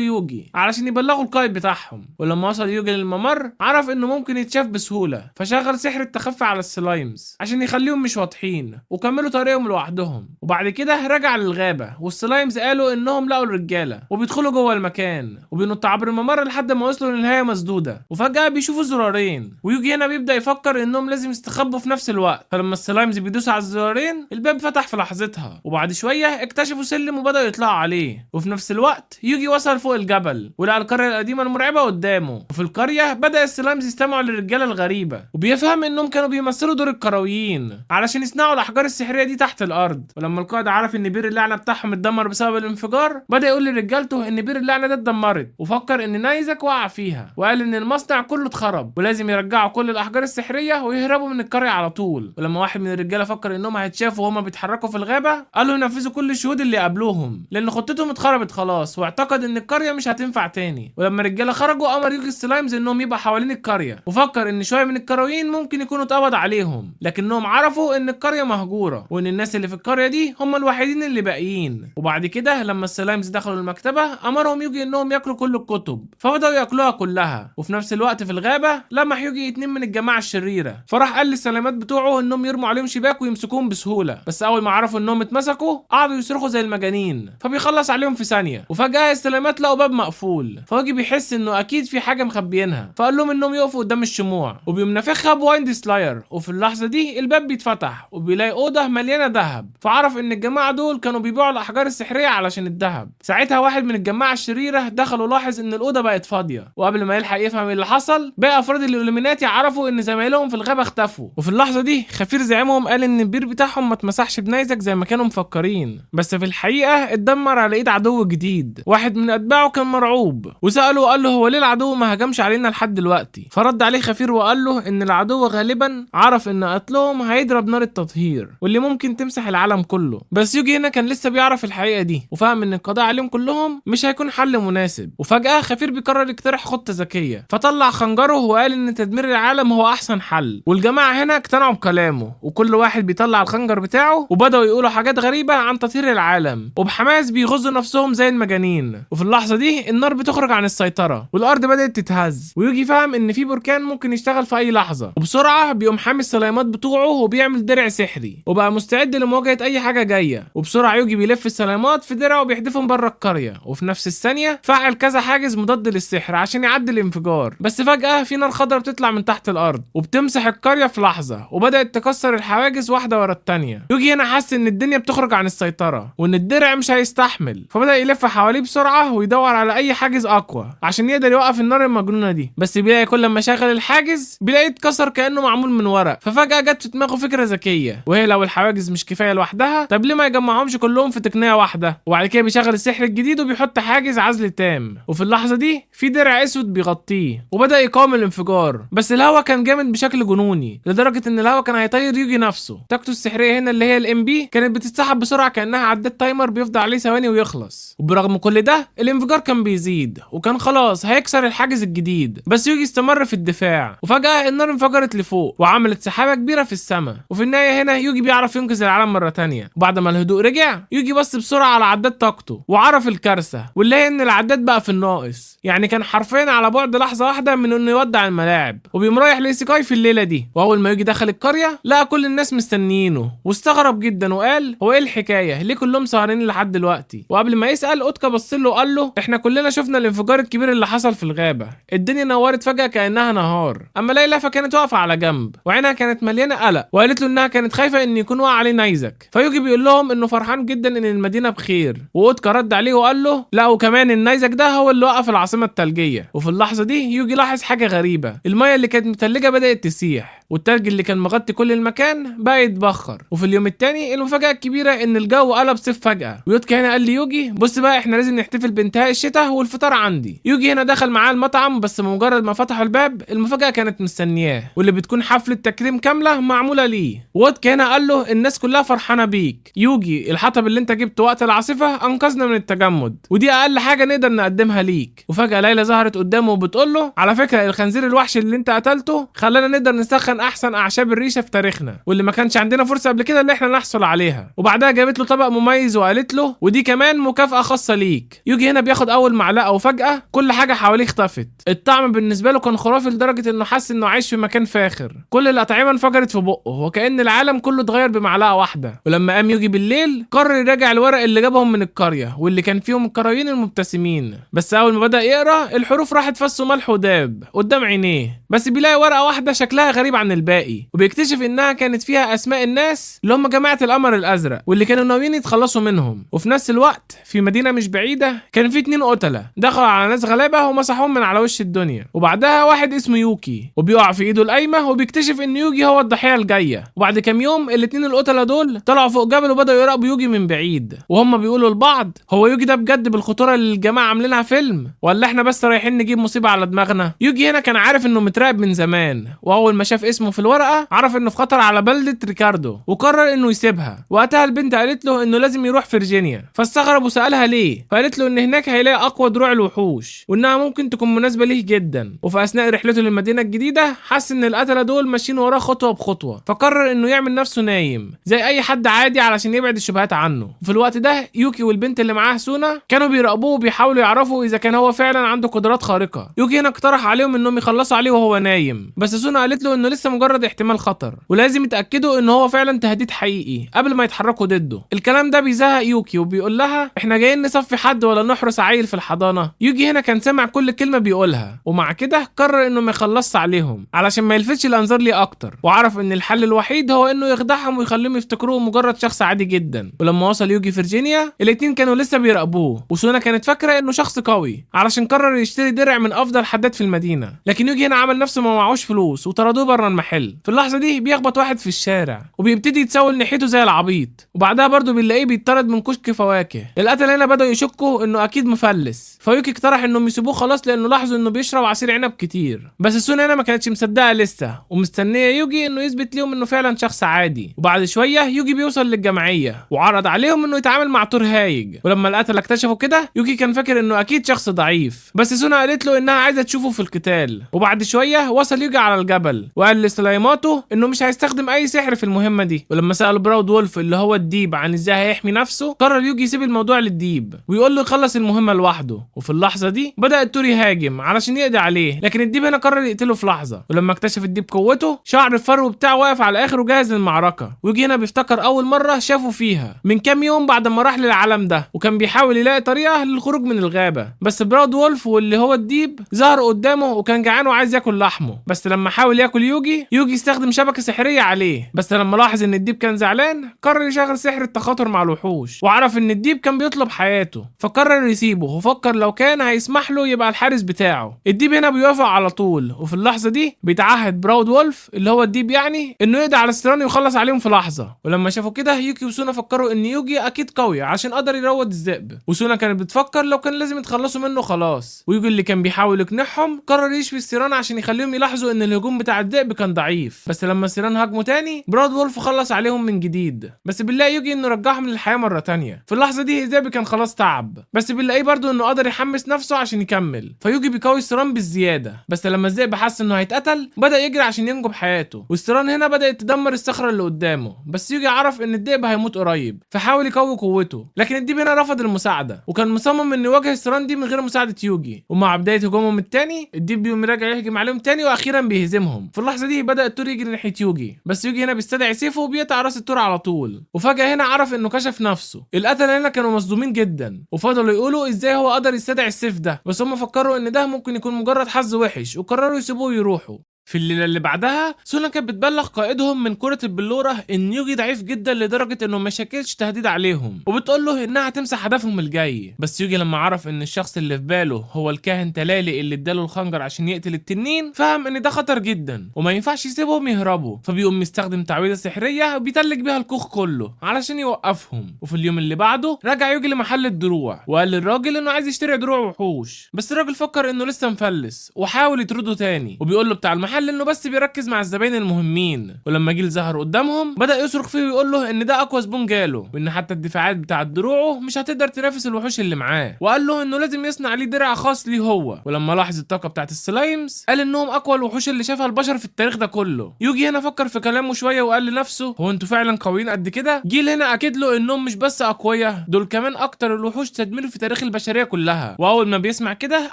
يوجي علشان يبلغوا القائد بتاعهم. ولما وصل يوجي للممر عرف انه ممكن يتشاف بسهوله، فشغل سحر التخفي على السلايمز عشان يخليهم مش واضحين وكملوا طريقهم لوحدهم. وبعد كده رجع للغابه والسلايمز قالوا انهم لقوا الرجاله وبيدخلوا جوه المكان وبينطوا عبر الممر لحد ما وصلوا لنهايه مسدوده، وفجاه بيشوفوا زرارين ويوجي هنا بيبدا يفكر انهم لازم يستخبوا في نفس الوقت. فلما السلايمز بيدوسوا على الزرارين الباب فتح في لحظتها، وبعد شويه اكتشفوا سلم وبداوا يطلعوا عليه. وفي نفس الوقت يوجي وصل فوق الجبل ولقى القريه القديمه المرعبه قدامه. وفي القريه بدا السلايمز يستمعوا للرجاله الغريبه وبيفهم انهم كانوا بيمثلوا دور الكرويين علشان يصنعوا الاحجار السحريه دي تحت الارض. ولما القائد عرف ان بير اللعنه بتاعهم اتدمر بسبب الانفجار بدا يقول لرجالته ان بير اللعنه ده اتدمرت، وفكر ان نايزك وقع فيها، وقال ان المصنع كله اتخرب ولازم يرجعوا كل الاحجار السحريه ويهربوا من القريه على طول. ولما واحد من الرجاله فكر انهم هيتشافوا وهما بيتحركوا في الغابه قالوا ينفذوا كل الشهود اللي قابلوهم لان خطتهم اتخربت خلاص، واعتقد ان القريه مش هتنفع تاني. ولما الرجاله خرجوا امر يوجي السلايمز انهم يبقى حوالين القريه، وفكر ان شويه من الكرويين ممكن يكونوا اتقبض عليهم، لكنهم عرفوا ان القريه مهجوره وان الناس اللي في القريه دي هم الوحيدين اللي باقيين. وبعد كده لما السلايمز دخلوا المكتبه امرهم يوجي انهم ياكلوا كل الكتب، فبداوا ياكلوها كلها. وفي نفس الوقت في الغابه لمح يوجي 2 من الجماعه الشريره، فراح قال للسلامات بتوعه انهم يرموا عليهم شباك ويمسكوهم بسهوله. بس اول ما عرفوا انهم اتمسكوا قعدوا يصرخوا زي المجانين، فبيخلص عليهم في ثانيه. وفجاه السلامات لقوا باب مقفول، فيوجي بيحس انه اكيد في حاجه مخبيينها، فقال لهم انهم يقفوا قدام الشموع وبيقوم نافخها بوايند سلاير. وفي اللحظه دي الباب بيتفتح وبيلاقي اوضه مليانه ذهب، فعرف ان الجماعه دول كانوا بيبيعوا الاحجار السحريه علشان الذهب. ساعتها واحد من الجماعه الشريره دخل ولاحظ ان الاوضه بقت فاضيه، وقبل ما يلحق يفهم اللي حصل باقي افراد الإلوميناتي عرفوا ان زمايلهم في الغابه اختفوا. وفي اللحظه دي خفير زعيمهم قال ان البير بتاعهم ما اتمسحش بنيزك زي ما كانوا مفكرين، بس في الحقيقه اتدمر على ايد عدو جديد. واحد من اتباعه كان مرعوب وساله وقال له هو ليه العدو ما هجمش علينا لحد دلوقتي؟ فرد عليه خفير وقال له ان العدو غالبا عرف ان قتلهم هيضرب نار التطهير واللي ممكن تمسح العالم كله. بس يوجي هنا كان لسه بيعرف الحقيقه دي وفهم ان القضاء عليهم كلهم مش هيكون حل مناسب. وفجاه خفير بيقرر يقترح خطه ذكيه، فطلع خنجره وقال ان تدمير العالم هو احسن حل. والجماعه هنا اقتنعوا بكلامه وكل واحد بيطلع الخنجر بتاعه وبداوا يقولوا حاجات غريبه عن تطهير العالم، وبحماس بيغزوا نفسهم زي المجانين. وفي اللحظه دي النار بتخرج عن السيطره والارض بدات تتهز، ويوجي فهم ان في بركان ممكن يشتغل في اي لحظه. وبسرعه بيقوم حامي السلايمات بتوعه وبيعمل درع سحري وبقى مستعد لمواجهه اي حاجه جايه. وبسرعه يوجي بيلف السلايمات في درعه وبيحدفهم بره القريه، وفي نفس الثانيه فعل كذا حاجز مضاد للسحر عشان يعدي الانفجار. بس فجاه في نار خضراء بتطلع من تحت الارض وبتمسح القريه في لحظه، وبدات تكسر الحواجز واحده ورا الثانيه. يوجي هنا حس ان الدنيا بتخرج عن السيطره وان الدرع مش هيستحمل، فبدا يلف حواليه بسرعه ويدور على اي حاجز اقوى عشان يقدر يوقف النار المجنونه دي. بس بيلاقي كل ما شغل الحاجز بيلاقي اتكسر كانه معمول من ورق. ففجاه جت في دماغه فكره ذكيه، وهي لو الحواجز مش كفايه لوحدها طب ليه ما يجمعهمش كلهم في تقنيه واحده؟ وبعد كده بيشغل السحر الجديد وبيحط حاجز عزل تام، وفي اللحظه دي في درع اسود بيغطيه وبدا يقاوم الانفجار. بس الهواء كان جامد بشكل جنوني لدرجه ان الهواء كان هيطير يوجي نفسه. طاقته السحريه هنا اللي هي الام بي كانت بتتسحب بسرعه كانها عداد تايمر بيفضل عليه ثواني ويخلص. وبرغم كل ده الانفجار كان بيزيد وكان خلاص هيكسر الحاجز الجديد، بس يوجي استمر في الدفاع. وفجاه النار انفجرت لفوق وعملت سحابه كبيره في السماء، وفي النهايه هنا يوجي بيعرف ينقذ العالم مره تانية. وبعد ما الهدوء رجع يوجي بص بسرعه على عداد طاقته وعرف الكارثه، واللي هي ان العداد بقى في الناقص، يعني كان حرفيا على بعد لحظه واحده من انه يودع الملاعب. وبيقوم رايح لايسيكاي في الليله دي، واول ما يوجي دخل القريه لقى كل الناس مستنيينه واستغرب جدا وقال هو ايه الحكايه؟ ليه كلهم سهرانين لحد دلوقتي؟ وقبل ما يسال اوتكا بص له وقال له احنا كلنا شفنا الانفجار الكبير اللي حصل في الغابه، الدنيا نورت فجاه كانها نهار. اما ليلى فكانت واقفه على جنب وعينها كانت مليانه قلق، وقالت له انها كانت خايفه ان يكون وقع عليه نيزك. فيوجي بيقول لهم انه فرحان جدا ان المدينه بخير، واوتكا رد عليه وقال له لا وكمان النيزك ده هو اللي وقف العاصمه الثلجيه. وفي اللحظه دي يوجي لاحظ حاجه غريبه، الميه اللي كانت متلجه بدات تسيح والتلج اللي كان مغطي كل المكان بقى يتبخر. وفي اليوم الثاني المفاجاه الكبيره ان الجو قلب صيف فجاه، ويوتكا هنا قال ليوجي بص بقى احنا لازم نحتفل بانتهاء الشتاء والفطار عندي. يوجي هنا دخل معاه المطعم، بس بمجرد ما فتحوا الباب المفاجاه كانت مستنياه واللي بتكون حفله تكريم كامله معموله ليه. ووتكا هنا قال له الناس كلها فرحانه بيك يوجي، الحطب اللي انت جبته وقت العاصفه انقذنا من التجمد ودي اقل حاجه نقدر نقدمها ليك. وفجاه ليلى ظهرت قدامه وبتقول له على فكره الخنزير الوحش اللي انت قتلته خلانا نقدر نسخن احسن اعشاب الريشه في تاريخنا واللي ما كانش عندنا فرصه قبل كده ان احنا نحصل عليها. وبعدها جابت له طبق مميز وقالت له ودي كمان مكافأة خاصة ليك. يوجي هنا بياخد اول معلقة وفجأة كل حاجة حواليه اختفت. الطعم بالنسبة له كان خرافي لدرجة انه حس انه عايش في مكان فاخر. كل الأطعمة انفجرت في بقه وكأن العالم كله اتغير بمعلقة واحدة. ولما قام يوجي بالليل قرر يراجع الورق اللي جابهم من القرية واللي كان فيهم القرايين المبتسمين. بس اول ما بدأ يقرا الحروف راحت فص ملح وداب قدام عينيه. بس بيلاقي ورقة واحدة شكلها غريب عن الباقي وبيكتشف انها كانت فيها اسماء الناس اللي هم جماعة القمر الازرق واللي كانوا ناويين يتخلصوا منهم. وفي نفس الوقت في مدينة مش بعيدة كان في 2 قتلة دخلوا على ناس غلابة ومسحوهم من على وش الدنيا. وبعدها واحد اسمه يوكي وبيقع في ايده القايمة وبيكتشف ان يوجي هو الضحية الجاية. وبعد كام يوم الاتنين القتلة دول طلعوا فوق جبل وبدأوا يراقبوا يوجي من بعيد وهم بيقولوا لبعض هو يوجي ده بجد بالخطورة اللي الجماعة عاملينها فيلم ولا احنا بس رايحين نجيب مصيبة على دماغنا؟ يوجي هنا كان عارف انه متراقب من زمان واول ما شاف اسمه في الورقة عرف انه في خطر على بلدة ريكاردو وقرر انه يسيبها. وقتها البنت قالت له انه لازم يروح فرجينيا فاستغرب وسألها ليه فقالت له ان هناك هيلاقي اقوى دروع الوحوش وانها ممكن تكون مناسبة ليه جدا. وفي اثناء رحلته للمدينة الجديدة حس ان القتلة دول ماشيين وراه خطوة بخطوة فقرر انه يعمل نفسه نايم زي اي حد عادي علشان يبعد الشبهات عنه. وفي الوقت ده يوكي والبنت اللي معاه سونا كانوا بيراقبوه وبيحاولوا يعرفوا اذا كان هو فعلا عنده قدرات خارقة. يوكي هنا اقترح عليهم انهم يخلصوا عليه وهو نايم بس سونا قالت له انه لسه مجرد احتمال خطر ولازم يتاكدوا ان هو فعلا تهديد حقيقي قبل ما يتحركوا ضده. الكلام ده بيزهق يوكي وبيقول لها احنا جايين نصفي حد ولا نحرس عيل في الحضانه. يوجي هنا كان سامع كل كلمه بيقولها ومع كده قرر انه ما يخلصش عليهم علشان ما يلفتش الانظار ليه اكتر وعرف ان الحل الوحيد هو انه يخدعهم ويخليهم يفتكروه مجرد شخص عادي جدا. ولما وصل يوجي فرجينيا الاتنين كانوا لسه بيراقبوه وسونا كانت فاكره انه شخص قوي علشان قرر يشتري درع من افضل حداد في المدينه. لكن يوجي هنا عمل نفسه ما معهوش فلوس وطردوه بره المحل. في اللحظه دي بيخبط واحد في الشارع وبيبتدي يتسول ناحيته زي العبيط وبعدها برضه بنلاقيه بيطرد من كشك فواكه. القتل هنا بدأوا يشكوا انه اكيد مفلس فيوكي اقترح انهم يسيبوه خلاص لانه لاحظوا انه بيشرب عصير عنب كتير. بس سونا هنا ما كانتش مصدقه لسه ومستنيه يوجي انه يثبت لهم انه فعلا شخص عادي. وبعد شويه يوجي بيوصل للجمعيه وعرض عليهم انه يتعامل مع طور هايج. ولما القتله اكتشفوا كده يوكي كان فاكر انه اكيد شخص ضعيف بس سونا قالت له انها عايزه تشوفه في القتال. وبعد شويه وصل يوجي على الجبل وقال لسلايماته انه مش هيستخدم اي سحر في المهمه دي. ولما سأل براود وولف اللي هو الديب عن ازاي هيحمي نفسه قرر يوجي يسيب الموضوع للديب ويقول له يخلص المهمه لوحده. وفي اللحظه دي بدأ التور يهاجم علشان يقضي عليه لكن الديب هنا قرر يقتله في لحظه. ولما اكتشف الديب قوته شعر الفرو بتاعه واقف على الاخر وجاهز للمعركه. ويجي هنا بيفتكر اول مره شافه فيها من كام يوم بعد ما راح للعالم ده وكان بيحاول يلاقي طريقه للخروج من الغابه. بس براود وولف واللي هو الديب ظهر قدامه وكان جعان وعايز ياكل لحمه. بس لما حاول ياكل يوجي استخدم شبكه سحريه عليه. بس لما لاحظ ان الديب كان زعلان قرر يشغل سحر التخاطر مع الوحوش وعرف ان الديب كان بيطلب حياته فقرر يسيبه وفكر لو كان هيسمح له يبقى الحارس بتاعه. الديب هنا بيوافق على طول وفي اللحظه دي بيتعهد براود وولف اللي هو الديب يعني انه يقضي على السيران ويخلص عليهم في لحظه. ولما شافوا كده يوكي وسونا فكروا ان يوجي اكيد قوي عشان قدر يروض الذئب وسونا كانت بتفكر لو كان لازم يتخلصوا منه خلاص. ويوجي اللي كان بيحاول يقنعهم قرر يشفي السيران عشان يخليهم يلاحظوا ان الهجوم بتاع الذئب كان ضعيف. بس لما السيران هاجموا تاني براود وولف خلص عليهم من جديد بس بنلاقي يوجي انه رجعهم للحياه مره تانية. في اللحظه دي الذئب كان خلاص تعب بس بنلاقيه برضو انه قدر يحمس نفسه عشان يكمل فيوجي بيقوي السيران بالزياده. بس لما الذئب حس انه هيتقتل بدا يجري عشان ينجو بحياته والسيران هنا بدات تدمر الصخره اللي قدامه. بس يوجي عرف ان الذئب هيموت قريب فحاول يقوي قوته لكن الديب هنا رفض المساعده وكان مصمم انه يواجه السيران دي من غير مساعده يوجي. ومع بدايه هجومهم التاني الديب بيقوم راجع يهجم عليهم تاني واخيرا بيهزمهم. في اللحظه دي بدا التور يجري ناحيه يوجي بس يوجي هنا بيستدعي سيفه وبيقطع راس التور على طول. وفجاه هنا عرف انه كشف نفسه. القتله هنا كانوا مصدومين جدا وفضلوا يقولوا ازاي هو قدر يستدعي السيف ده بس هم فكروا ان ده ممكن يكون مجرد حظ وحش وقرروا يسيبوه ويروحوا. في الليله اللي بعدها سونا كانت بتبلغ قائدهم من كرة البلورة ان يوجي ضعيف جدا لدرجة انه ما شكلش تهديد عليهم وبتقول له انها هتمسح هدفهم الجاي. بس يوجي لما عرف ان الشخص اللي في باله هو الكاهن تلالي اللي اداله الخنجر عشان يقتل التنين فهم ان ده خطر جدا وما ينفعش يسيبهم يهربوا فبيقوم يستخدم تعويذة سحرية وبيتلج بيها الكوخ كله علشان يوقفهم. وفي اليوم اللي بعده رجع يوجي لمحل الدروع وقال للراجل انه عايز يشتري دروع وحوش بس الراجل فكر انه لسه مفلس وحاول يطرده تاني وبيقول له بتاع المحل المحل انه بس بيركز مع الزباين المهمين. ولما جيل ظهر قدامهم بدأ يصرخ فيه ويقول له ان ده اقوى زبون جاله، وان حتى الدفاعات بتاعت دروعه مش هتقدر تنافس الوحوش اللي معاه، وقال له انه لازم يصنع ليه درع خاص ليه هو. ولما لاحظ الطاقه بتاعت السلايمز قال انهم اقوى الوحوش اللي شافها البشر في التاريخ ده كله. يوجي هنا فكر في كلامه شويه وقال لنفسه هو انتوا فعلا قويين قد كده؟ جيل هنا اكد له انهم مش بس اقوياء، دول كمان اكتر الوحوش تدمير في تاريخ البشريه كلها. واول ما بيسمع كده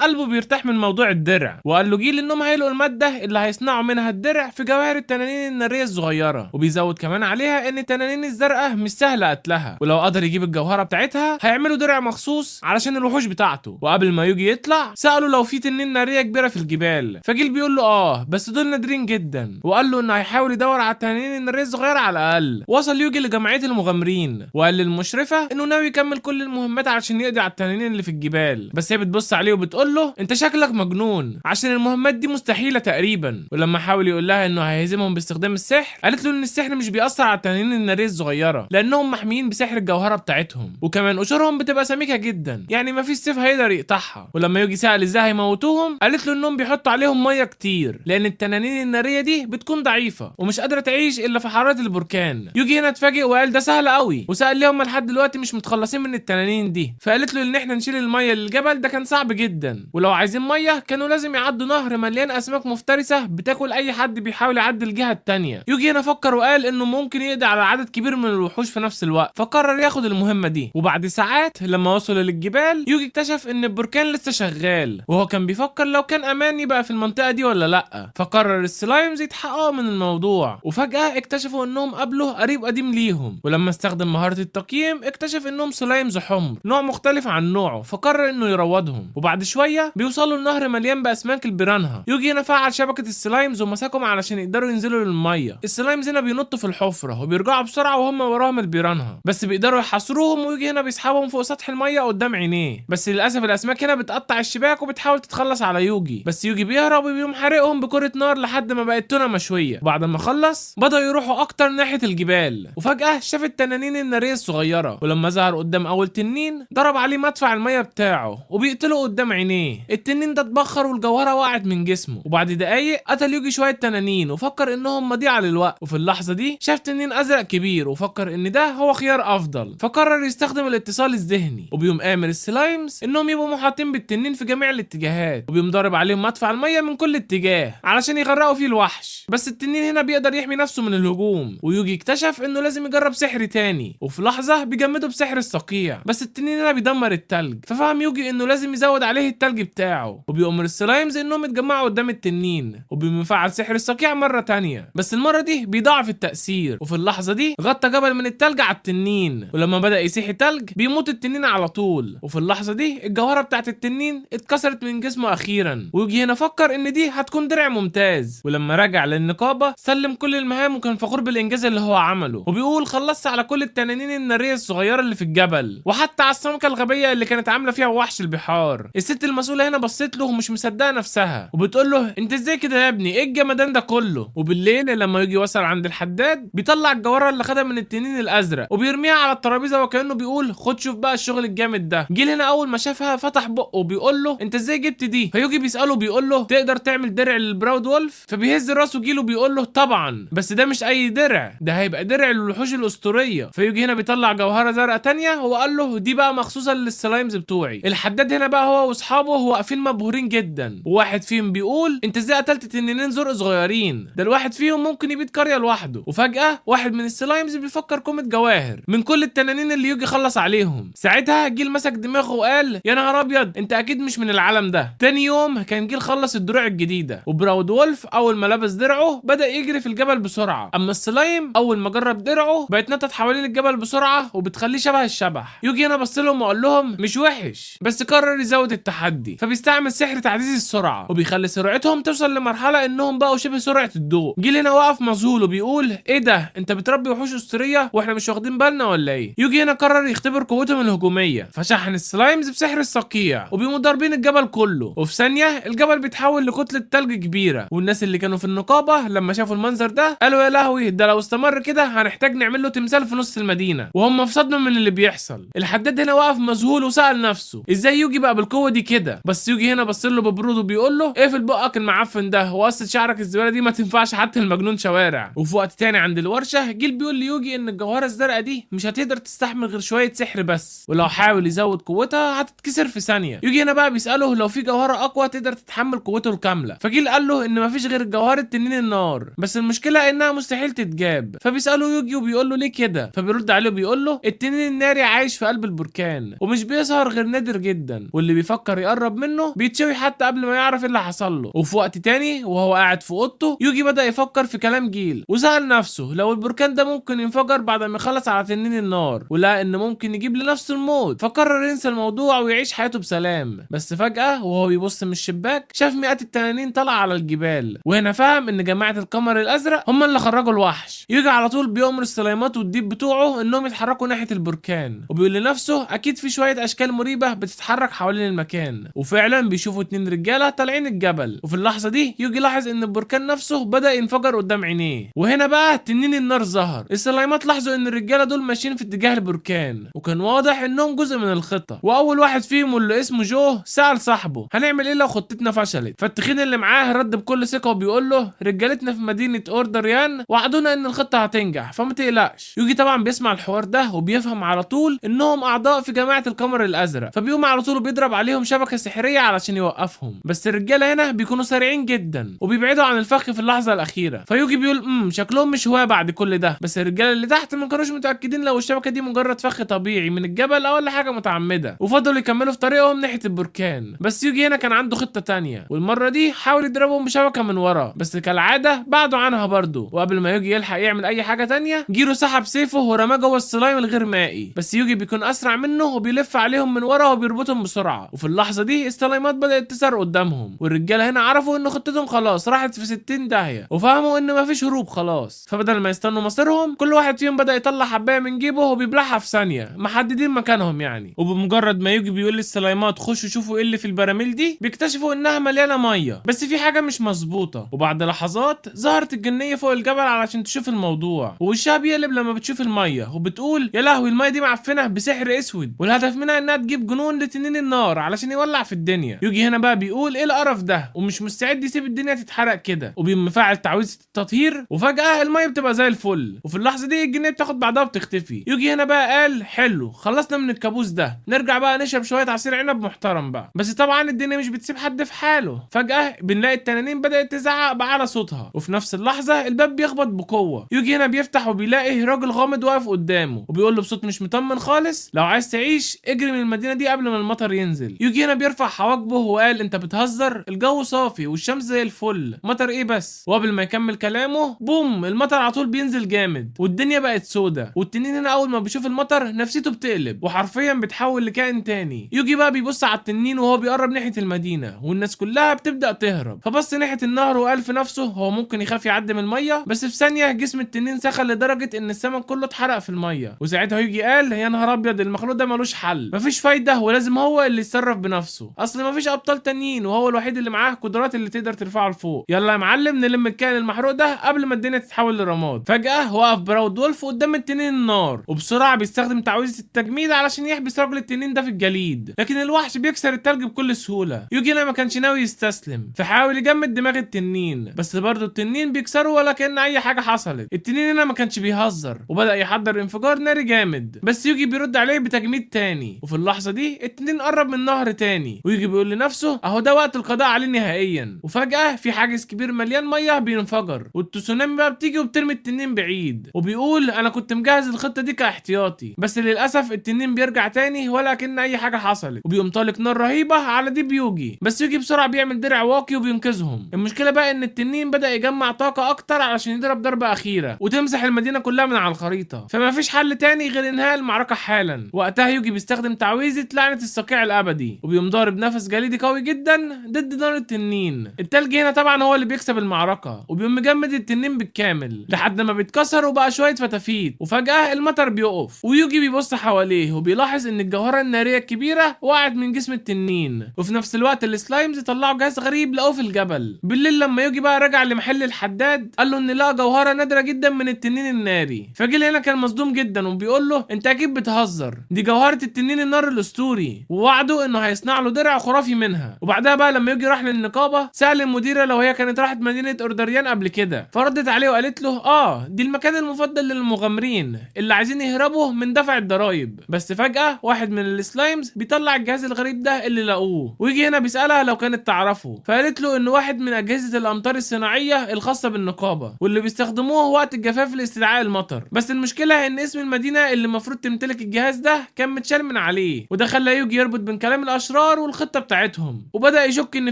قلبه بيرتاح من موضوع الدرع، وقال له جيل انهم هيلقوا الماده اللي هيصنعوا منها الدرع في جواهر التنانين الناريه الصغيره، وبيزود كمان عليها ان التنانين الزرقاء مش سهله قتلها، ولو قدر يجيب الجوهره بتاعتها هيعملوا درع مخصوص علشان الوحوش بتاعته. وقبل ما يوجي يطلع سأله لو في تنين ناريه كبيره في الجبال، فجيل بيقول له بس دول نادرين جدا، وقال له انه هيحاول يدور على التنانين الناريه الصغيره على الاقل. وصل يوجي لجمعيه المغامرين وقال للمشرفه انه ناوي يكمل كل المهمات علشان يقضي على التنانين اللي في الجبال، بس هي بتبص عليه وبتقول له انت شكلك مجنون عشان المهمات دي مستحيله تقريبا. ولما حاول يقول لها انه هيهزمهم باستخدام السحر قالت له ان السحر مش بيأثر على التنانين الناريه الصغيره لانهم محميين بسحر الجوهره بتاعتهم، وكمان قشورهم بتبقى سميكه جدا يعني مفيش سيف هيقدر يقطعها. ولما يوجي سأل ازاي هيموتوهم قالت له انهم بيحطوا عليهم ميه كتير لان التنانين الناريه دي بتكون ضعيفه ومش قادره تعيش الا في حراره البركان. يوجي هنا اتفاجئ وقال ده سهل قوي، وسأل ليه هم لحد دلوقتي مش متخلصين من التنانين دي، فقالت له ان احنا نشيل الميه للجبل ده كان صعب جدا، ولو عايزين ميه كانوا لازم يعدوا نهر مليان اسماك مفترسه بتاكل اي حد بيحاول يعدي الجهه التانيه. يوجي هنا فكر وقال انه ممكن يقضي على عدد كبير من الوحوش في نفس الوقت، فقرر ياخد المهمه دي. وبعد ساعات لما وصلوا للجبال يوجي اكتشف ان البركان لسه شغال، وهو كان بيفكر لو كان امان يبقى في المنطقه دي ولا لا، فقرر السلايمز يتحققوا من الموضوع. وفجاه اكتشفوا انهم قابلوا قريب قديم ليهم، ولما استخدم مهاره التقييم اكتشف انهم سلايمز حمر نوع مختلف عن نوعه، فقرر انه يروضهم. وبعد شويه بيوصلوا لنهر مليان باسماك البيرانها. يوجي هنا فعل شبكه السلايمز ومسكهم علشان يقدروا ينزلوا للميه. السلايمز هنا بينطوا في الحفره وبيرجعوا بسرعه وهم وراهم البيرانها، بس بيقدروا يحاصروهم، ويوجي هنا بيسحبهم فوق سطح الميه قدام عينيه. بس للاسف الاسماك هنا بتقطع الشباك وبتحاول تتخلص على يوجي، بس يوجي بيهرب وبيقوم حارقهم بكره نار لحد ما بقت تونه مشويه. بعد ما خلص بدأوا يروحوا اكتر ناحيه الجبال، وفجاه شاف التنانين الناريه الصغيره، ولما ظهر قدام اول تنين ضرب عليه مدفع الميه بتاعه وبيقتله قدام عينيه. التنين ده اتبخر والجوهره وقعت من جسمه، وبعد دقايق قتل يوجي شويه تنانين وفكر انهم مضيعه للوقت. وفي اللحظه دي شاف تنين ازرق كبير وفكر ان ده هو خيار افضل، فقرر يستخدم الاتصال الذهني، وبيقوم امر السلايمز انهم يبقوا محاطين بالتنين في جميع الاتجاهات، وبيقوم ضارب عليهم مدفع الميه من كل اتجاه علشان يغرقوا فيه الوحش. بس التنين هنا بيقدر يحمي نفسه من الهجوم، ويوجي اكتشف انه لازم يجرب سحر تاني، وفي لحظه بيجمده بسحر الصقيع، بس التنين هنا بيدمر التلج، ففهم يوجي انه لازم يزود عليه التلج بتاعه، وبيأمر السلايمز انهم يتجمعوا قدام التنين، وبيفعل سحر الصقيع مره تانية، بس المره دي بيضاعف التأثير. وفي اللحظه دي غطى جبل من التلج على التنين، ولما بدأ يسيح التلج بيموت التنين على طول. وفي اللحظه دي الجوهره بتاعت التنين اتكسرت من جسمه اخيرا، ويوجي هنا فكر ان دي هتكون درع ممتاز. ولما رجع للنقابه سلم كل المهام وكان فخور بالانجاز اللي هو عمله، وبيقول خلصت على كل التنانين الناريه الصغيره اللي في الجبل، وحتى على السمكه الغبيه اللي كانت عامله فيها وحش البحار. الست المسؤوله هنا بصت له ومش مصدقه نفسها، وبتقول له انت ازاي كده يا ابني، ايه الجمدان ده كله؟ وبالليل لما يجي وصل عند الحداد بيطلع الجوهره اللي خدها من التنين الازرق وبيرميها على الترابيزه وكانه بيقول خد شوف بقى الشغل الجامد ده. جيل هنا اول ما شافها فتح بقه وبيقول له انت ازاي جبت دي؟ فيوجي بيساله بيقول له تقدر تعمل درع للبراود وولف؟ فبيهز راسه جيل وبيقول له طبعا، بس ده مش اي درع، ده هيبقى درع للوحوش الاسطوريه. فيوجي هنا بيطلع جوهره زرقاء تانية وقال له دي بقى مخصوصه للسلايمز بتوعي. الحداد هنا بقى هو واصحابه واقفين مبهورين جدا، وواحد فيهم بيقول انت ازاي قتلت تنينين زرق صغيرين؟ ده الواحد فيهم ممكن يبيد قريه لوحده. وفجاه واحد من السلايمز بيفكر كومه جواهر من كل التنانين اللي يوجي خلص عليهم. ساعتها جيل مسك دماغه وقال يا نهار ابيض انت اكيد مش من العالم ده. تاني يوم كان جيل خلص الدروع الجديده، وبراود وولف اول ما لبس درعه بدا يجري في الجبل بسرعه، اما السلايم اول ما جرب درعه بقت نطت حوالين الجبل بسرعه وبتخليه شبه الشبح. يوجي هنا بص لهم وقال لهم مش وحش، بس قرر يزود التحدي، فبيستعمل سحر تعزيز السرعه وبيخلي سرعتهم توصل لمرحله انهم بقوا شبه سرعه الضوء. جيل هنا واقف مذهول وبيقول ايه ده، انت بتربي وحوش اسطوريه واحنا مش واخدين بالنا ولا ايه؟ يوجي هنا قرر يختبر قوتهم الهجوميه، فشحن السلايمز بسحر الصقيع وبيقوموا ضاربين الجبل كله، وفي ثانيه الجبل بيتحول لكتله تلج كبيره. والناس اللي كانوا في النقابه لما شافوا المنظر ده قالوا يا لهوي ده لو استمر كده هنحتاج نعمل له تمثال في نص المدينه، وهم في صدمه من اللي بيحصل. الحداد هنا واقف مذهول وسأل نفسه ازاي يوجي بقى بالقوه دي كده، بس يوجي هنا بص له ببرود وبيقول له اقفل بقك المعفن ده، بقى وقصة شعرك الزبالة دي ما تنفعش حتى المجنون شوارع. وفي وقت تاني عند الورشة جيل بيقول ليوجي ان الجوهرة الزرقاء دي مش هتقدر تستحمل غير شوية سحر بس، ولو حاول يزود قوتها هتتكسر في ثانية. يوجي هنا بقى بيسأله لو في جوهرة اقوى تقدر تتحمل قوته الكاملة، فجيل قال له ان مفيش غير جوهرة تنين النار، بس المشكلة انها مستحيل تتجاب. فبيسأله يوجي وبيقول له ليه كده، فبيرد عليه وبيقول له التنين الناري عايش في قلب البركان ومش بيظهر غير نادر جدا، واللي بيفكر يقرب منه بيتشوي حتى قبل ما يعرف اللي حصل له. وفي وقت تاني وهو قاعد في اوضته يوجي بدأ يفكر في كلام جيل وسأل نفسه لو البركان ده ممكن ينفجر بعد ما يخلص على تنين النار، ولقى ان ممكن يجيب لنفسه الموت، فقرر ينسى الموضوع ويعيش حياته بسلام. بس فجأة وهو بيبص من الشباك شاف مئات التنانين طالعة على الجبال، وهنا فهم ان جماعة القمر الازرق هم اللي خرجوا الوحش. يوجي على طول بيأمر السليمات والديب بتوعه انهم يتحركوا ناحية البركان، وبيقول لنفسه اكيد في شوية اشكال مريبة بتتحرك حوالين المكان. وفعلا بيشوفوا 2 رجالة طالعين الجبل، وفي اللحظة دي يوجي لاحظ ان البركان نفسه بدأ ينفجر قدام عينيه. وهنا بقى تنين النار ظهر. السلايمات لاحظوا ان الرجالة دول ماشيين في اتجاه البركان، وكان واضح انهم جزء من الخطة. واول واحد فيهم اللي اسمه جو سأل صاحبه هنعمل ايه لو خطتنا فشلت، فالتخين اللي معاه رد بكل ثقة وبيقول له رجالتنا في مدينة اوردريان وعدونا ان الخطة هتنجح فما تقلقش. يوجي طبعا بيسمع الحوار ده وبيفهم على طول انهم اعضاء في جماعة القمر الازرق، فبيقوم على طول بيضرب عليهم شبكة سحرية علشان يوقفهم. بس الرجالة هنا بيكونوا سريعين جدا وبيبعدوا عن الفخ في اللحظة الأخيرة. فيوجي بيقول شكلهم مش هواة بعد كل ده. بس الرجالة اللي تحت ما كانوش متأكدين لو الشبكة دي مجرد فخ طبيعي من الجبل أو ولا حاجة متعمدة، وفضلوا يكملوا في طريقهم ناحية البركان. بس يوجي هنا كان عنده خطة تانية، والمرة دي حاول يضربهم بشبكة من ورا، بس كالعادة بعدوا عنها برضه. وقبل ما يوجي يلحق يعمل أي حاجة تانية جيرو سحب سيفه ورماه جوه السلايم الغير مائي، بس يوجي بيكون أسرع منه وبيلف عليهم من ورا وبيربطهم بسرعة. وفي اللحظة دي السلايمات بدأت تسر قدامهم، والرجالة هنا عرفوا ان خطتهم خلاص راحت في 60 داهية، وفهموا ان مفيش هروب خلاص. فبدل ما يستنوا مصيرهم كل واحد فيهم بدأ يطلع حباية من جيبه وبيبلعها في ثانية، محددين مكانهم يعني. وبمجرد ما يوجي بيقول للسلايمات خشوا شوفوا ايه اللي في البراميل دي، بيكتشفوا انها مليانة مية بس في حاجة مش مظبوطة. وبعد لحظات ظهرت الجنية فوق الجبل علشان تشوف الموضوع، ووشها بيقلب لما بتشوف المية وبتقول يا لهوي المية دي معفنة بسحر اسود، والهدف منها انها تجيب جنون لتنين النار علشان يولع في الدنيا. يوجي هنا بقى بيقول ايه القرف ده ومش مستعد يسيب الدنيا تتحرق كده، وبيقوم مفعل تعويذة التطهير وفجأة المية بتبقى زي الفل. وفي اللحظة دي الجنية بتاخد بعضها وبتختفي. يوجي هنا بقى قال حلو خلصنا من الكابوس ده، نرجع بقى نشرب شوية عصير عنب محترم بقى. بس طبعا الدنيا مش بتسيب حد في حاله. فجأة بنلاقي التنانين بدأت تزعق بأعلى صوتها، وفي نفس اللحظة الباب بيخبط بقوة. يوجي هنا بيفتح وبيلاقي راجل غامض واقف قدامه وبيقول له بصوت مش مطمن خالص لو عايز تعيش اجري من المدينة دي قبل ما المطر ينزل. يوجي هنا بيرفع حواجبه وقال انت بتهزر، الجو صافي والشمس زي الفل، مطر ايه بس. وقبل ما يكمل كلامه بوم المطر على طول بينزل جامد والدنيا بقت سودة. والتنين هنا اول ما بيشوف المطر نفسيته بتقلب وحرفيا بيتحول لكائن تاني. يوجي بقى بيبص على التنين وهو بيقرب ناحية المدينة والناس كلها بتبدأ تهرب، فبص ناحية النهر وقال في نفسه هو ممكن يخاف يعدي من المية. بس في ثانية جسم التنين سخن لدرجة ان السمك كله اتحرق في المية. وساعتها يوجي قال يا نهار ابيض المخلوق ده ملوش حل، مفيش فايدة ولازم هو اللي يتصرف بنفسه، اصل مفيش ابطال تانيين وهو الوحيد اللي معاه قدرات اللي تقدر ترفعه لفوق. يلا يا معلم نلم الكائن المحروق ده قبل ما الدنيا تتحول لرماد. فجأة وقف براود وولف قدام التنين النار وبسرعة بيستخدم تعويذة التجميد علشان يحبس رجل التنين ده في الجليد، لكن الوحش بيكسر التلج بكل سهولة. يوجي ما كانش ناوي يستسلم فحاول يجمد دماغ التنين، بس برضه التنين بيكسره ولا كأن اي حاجة حصلت. التنين هنا ما كانش بيهزر وبدأ يحضر انفجار ناري جامد، بس يوجي بيرد عليه بتجميد تاني. وفي اللحظة دي التنين قرب من نهر تاني ويجي بيقول لنفسه اهو ده وقت القضاء عليه نهائيا. وفجأة في حاجز كبير مليان مية بينفجر والتسونامي بقى بتيجي وبترمي التنين بعيد، وبيقول انا كنت مجهز الخطة دي كاحتياطي، بس للأسف التنين بيرجع تاني ولا كأن اي حاجة حصلت، وبيقوم طالق نار رهيبة على ديب يوجي. بس يوجي بسرعة بيعمل درع واقي وبينقذهم. المشكلة بقى ان التنين بدأ يجمع طاقة اكتر علشان يضرب ضربة اخيرة وتمسح المدينة كلها من على الخريطة، فما فيش حل تاني غير انهاء المعركة حالا. وقتها يوجي بيستخدم تعويذة لعنة الصقيع الابدي وبيقوم ضارب نفس جليدي قوي جدا ضد نار التنين. التلج هنا طبعا هو اللي بيكسب المعركة وبيقوم مجمد التنين بالكامل لحد ما بيتكسر وبقى شوية فتافيت. وفجأة المطر بيقف ويوجي بيبص حواليه وبيلاحظ ان الجوهرة النارية الكبيرة وقعت من جسم التنين. وفي نفس الوقت السلايمز طلعوا جهاز غريب لقوه في الجبل. بالليل لما يوجي بقى رجع لمحل الحداد قال له ان لقى جوهرة نادرة جدا من التنين الناري. فجيل هنا كان مصدوم جدا وبيقول له انت اكيد بتهزر، دي جوهرة التنين النار الاسطوري، ووعده انه هيصنع له درع خرافي منها. وبعدها بقى لما يوجي راح للنقابة سأل المديره لو هي كانت راحت مدينه اوردريان قبل كده، فردت عليه وقالت له دي المكان المفضل للمغامرين اللي عايزين يهربوا من دفع الضرايب. بس فجاه واحد من السلايمز بيطلع الجهاز الغريب ده اللي لقوه، ويجي هنا بيسالها لو كانت تعرفه، فقالت له انه واحد من اجهزه الامطار الصناعيه الخاصه بالنقابه، واللي بيستخدموه وقت الجفاف لاستدعاء المطر. بس المشكله ان اسم المدينه اللي المفروض تمتلك الجهاز ده كان متشال من عليه، وده خلى يوجي يربط بين كلام الاشرار والخطه بتاعتهم، وبدا يشك ان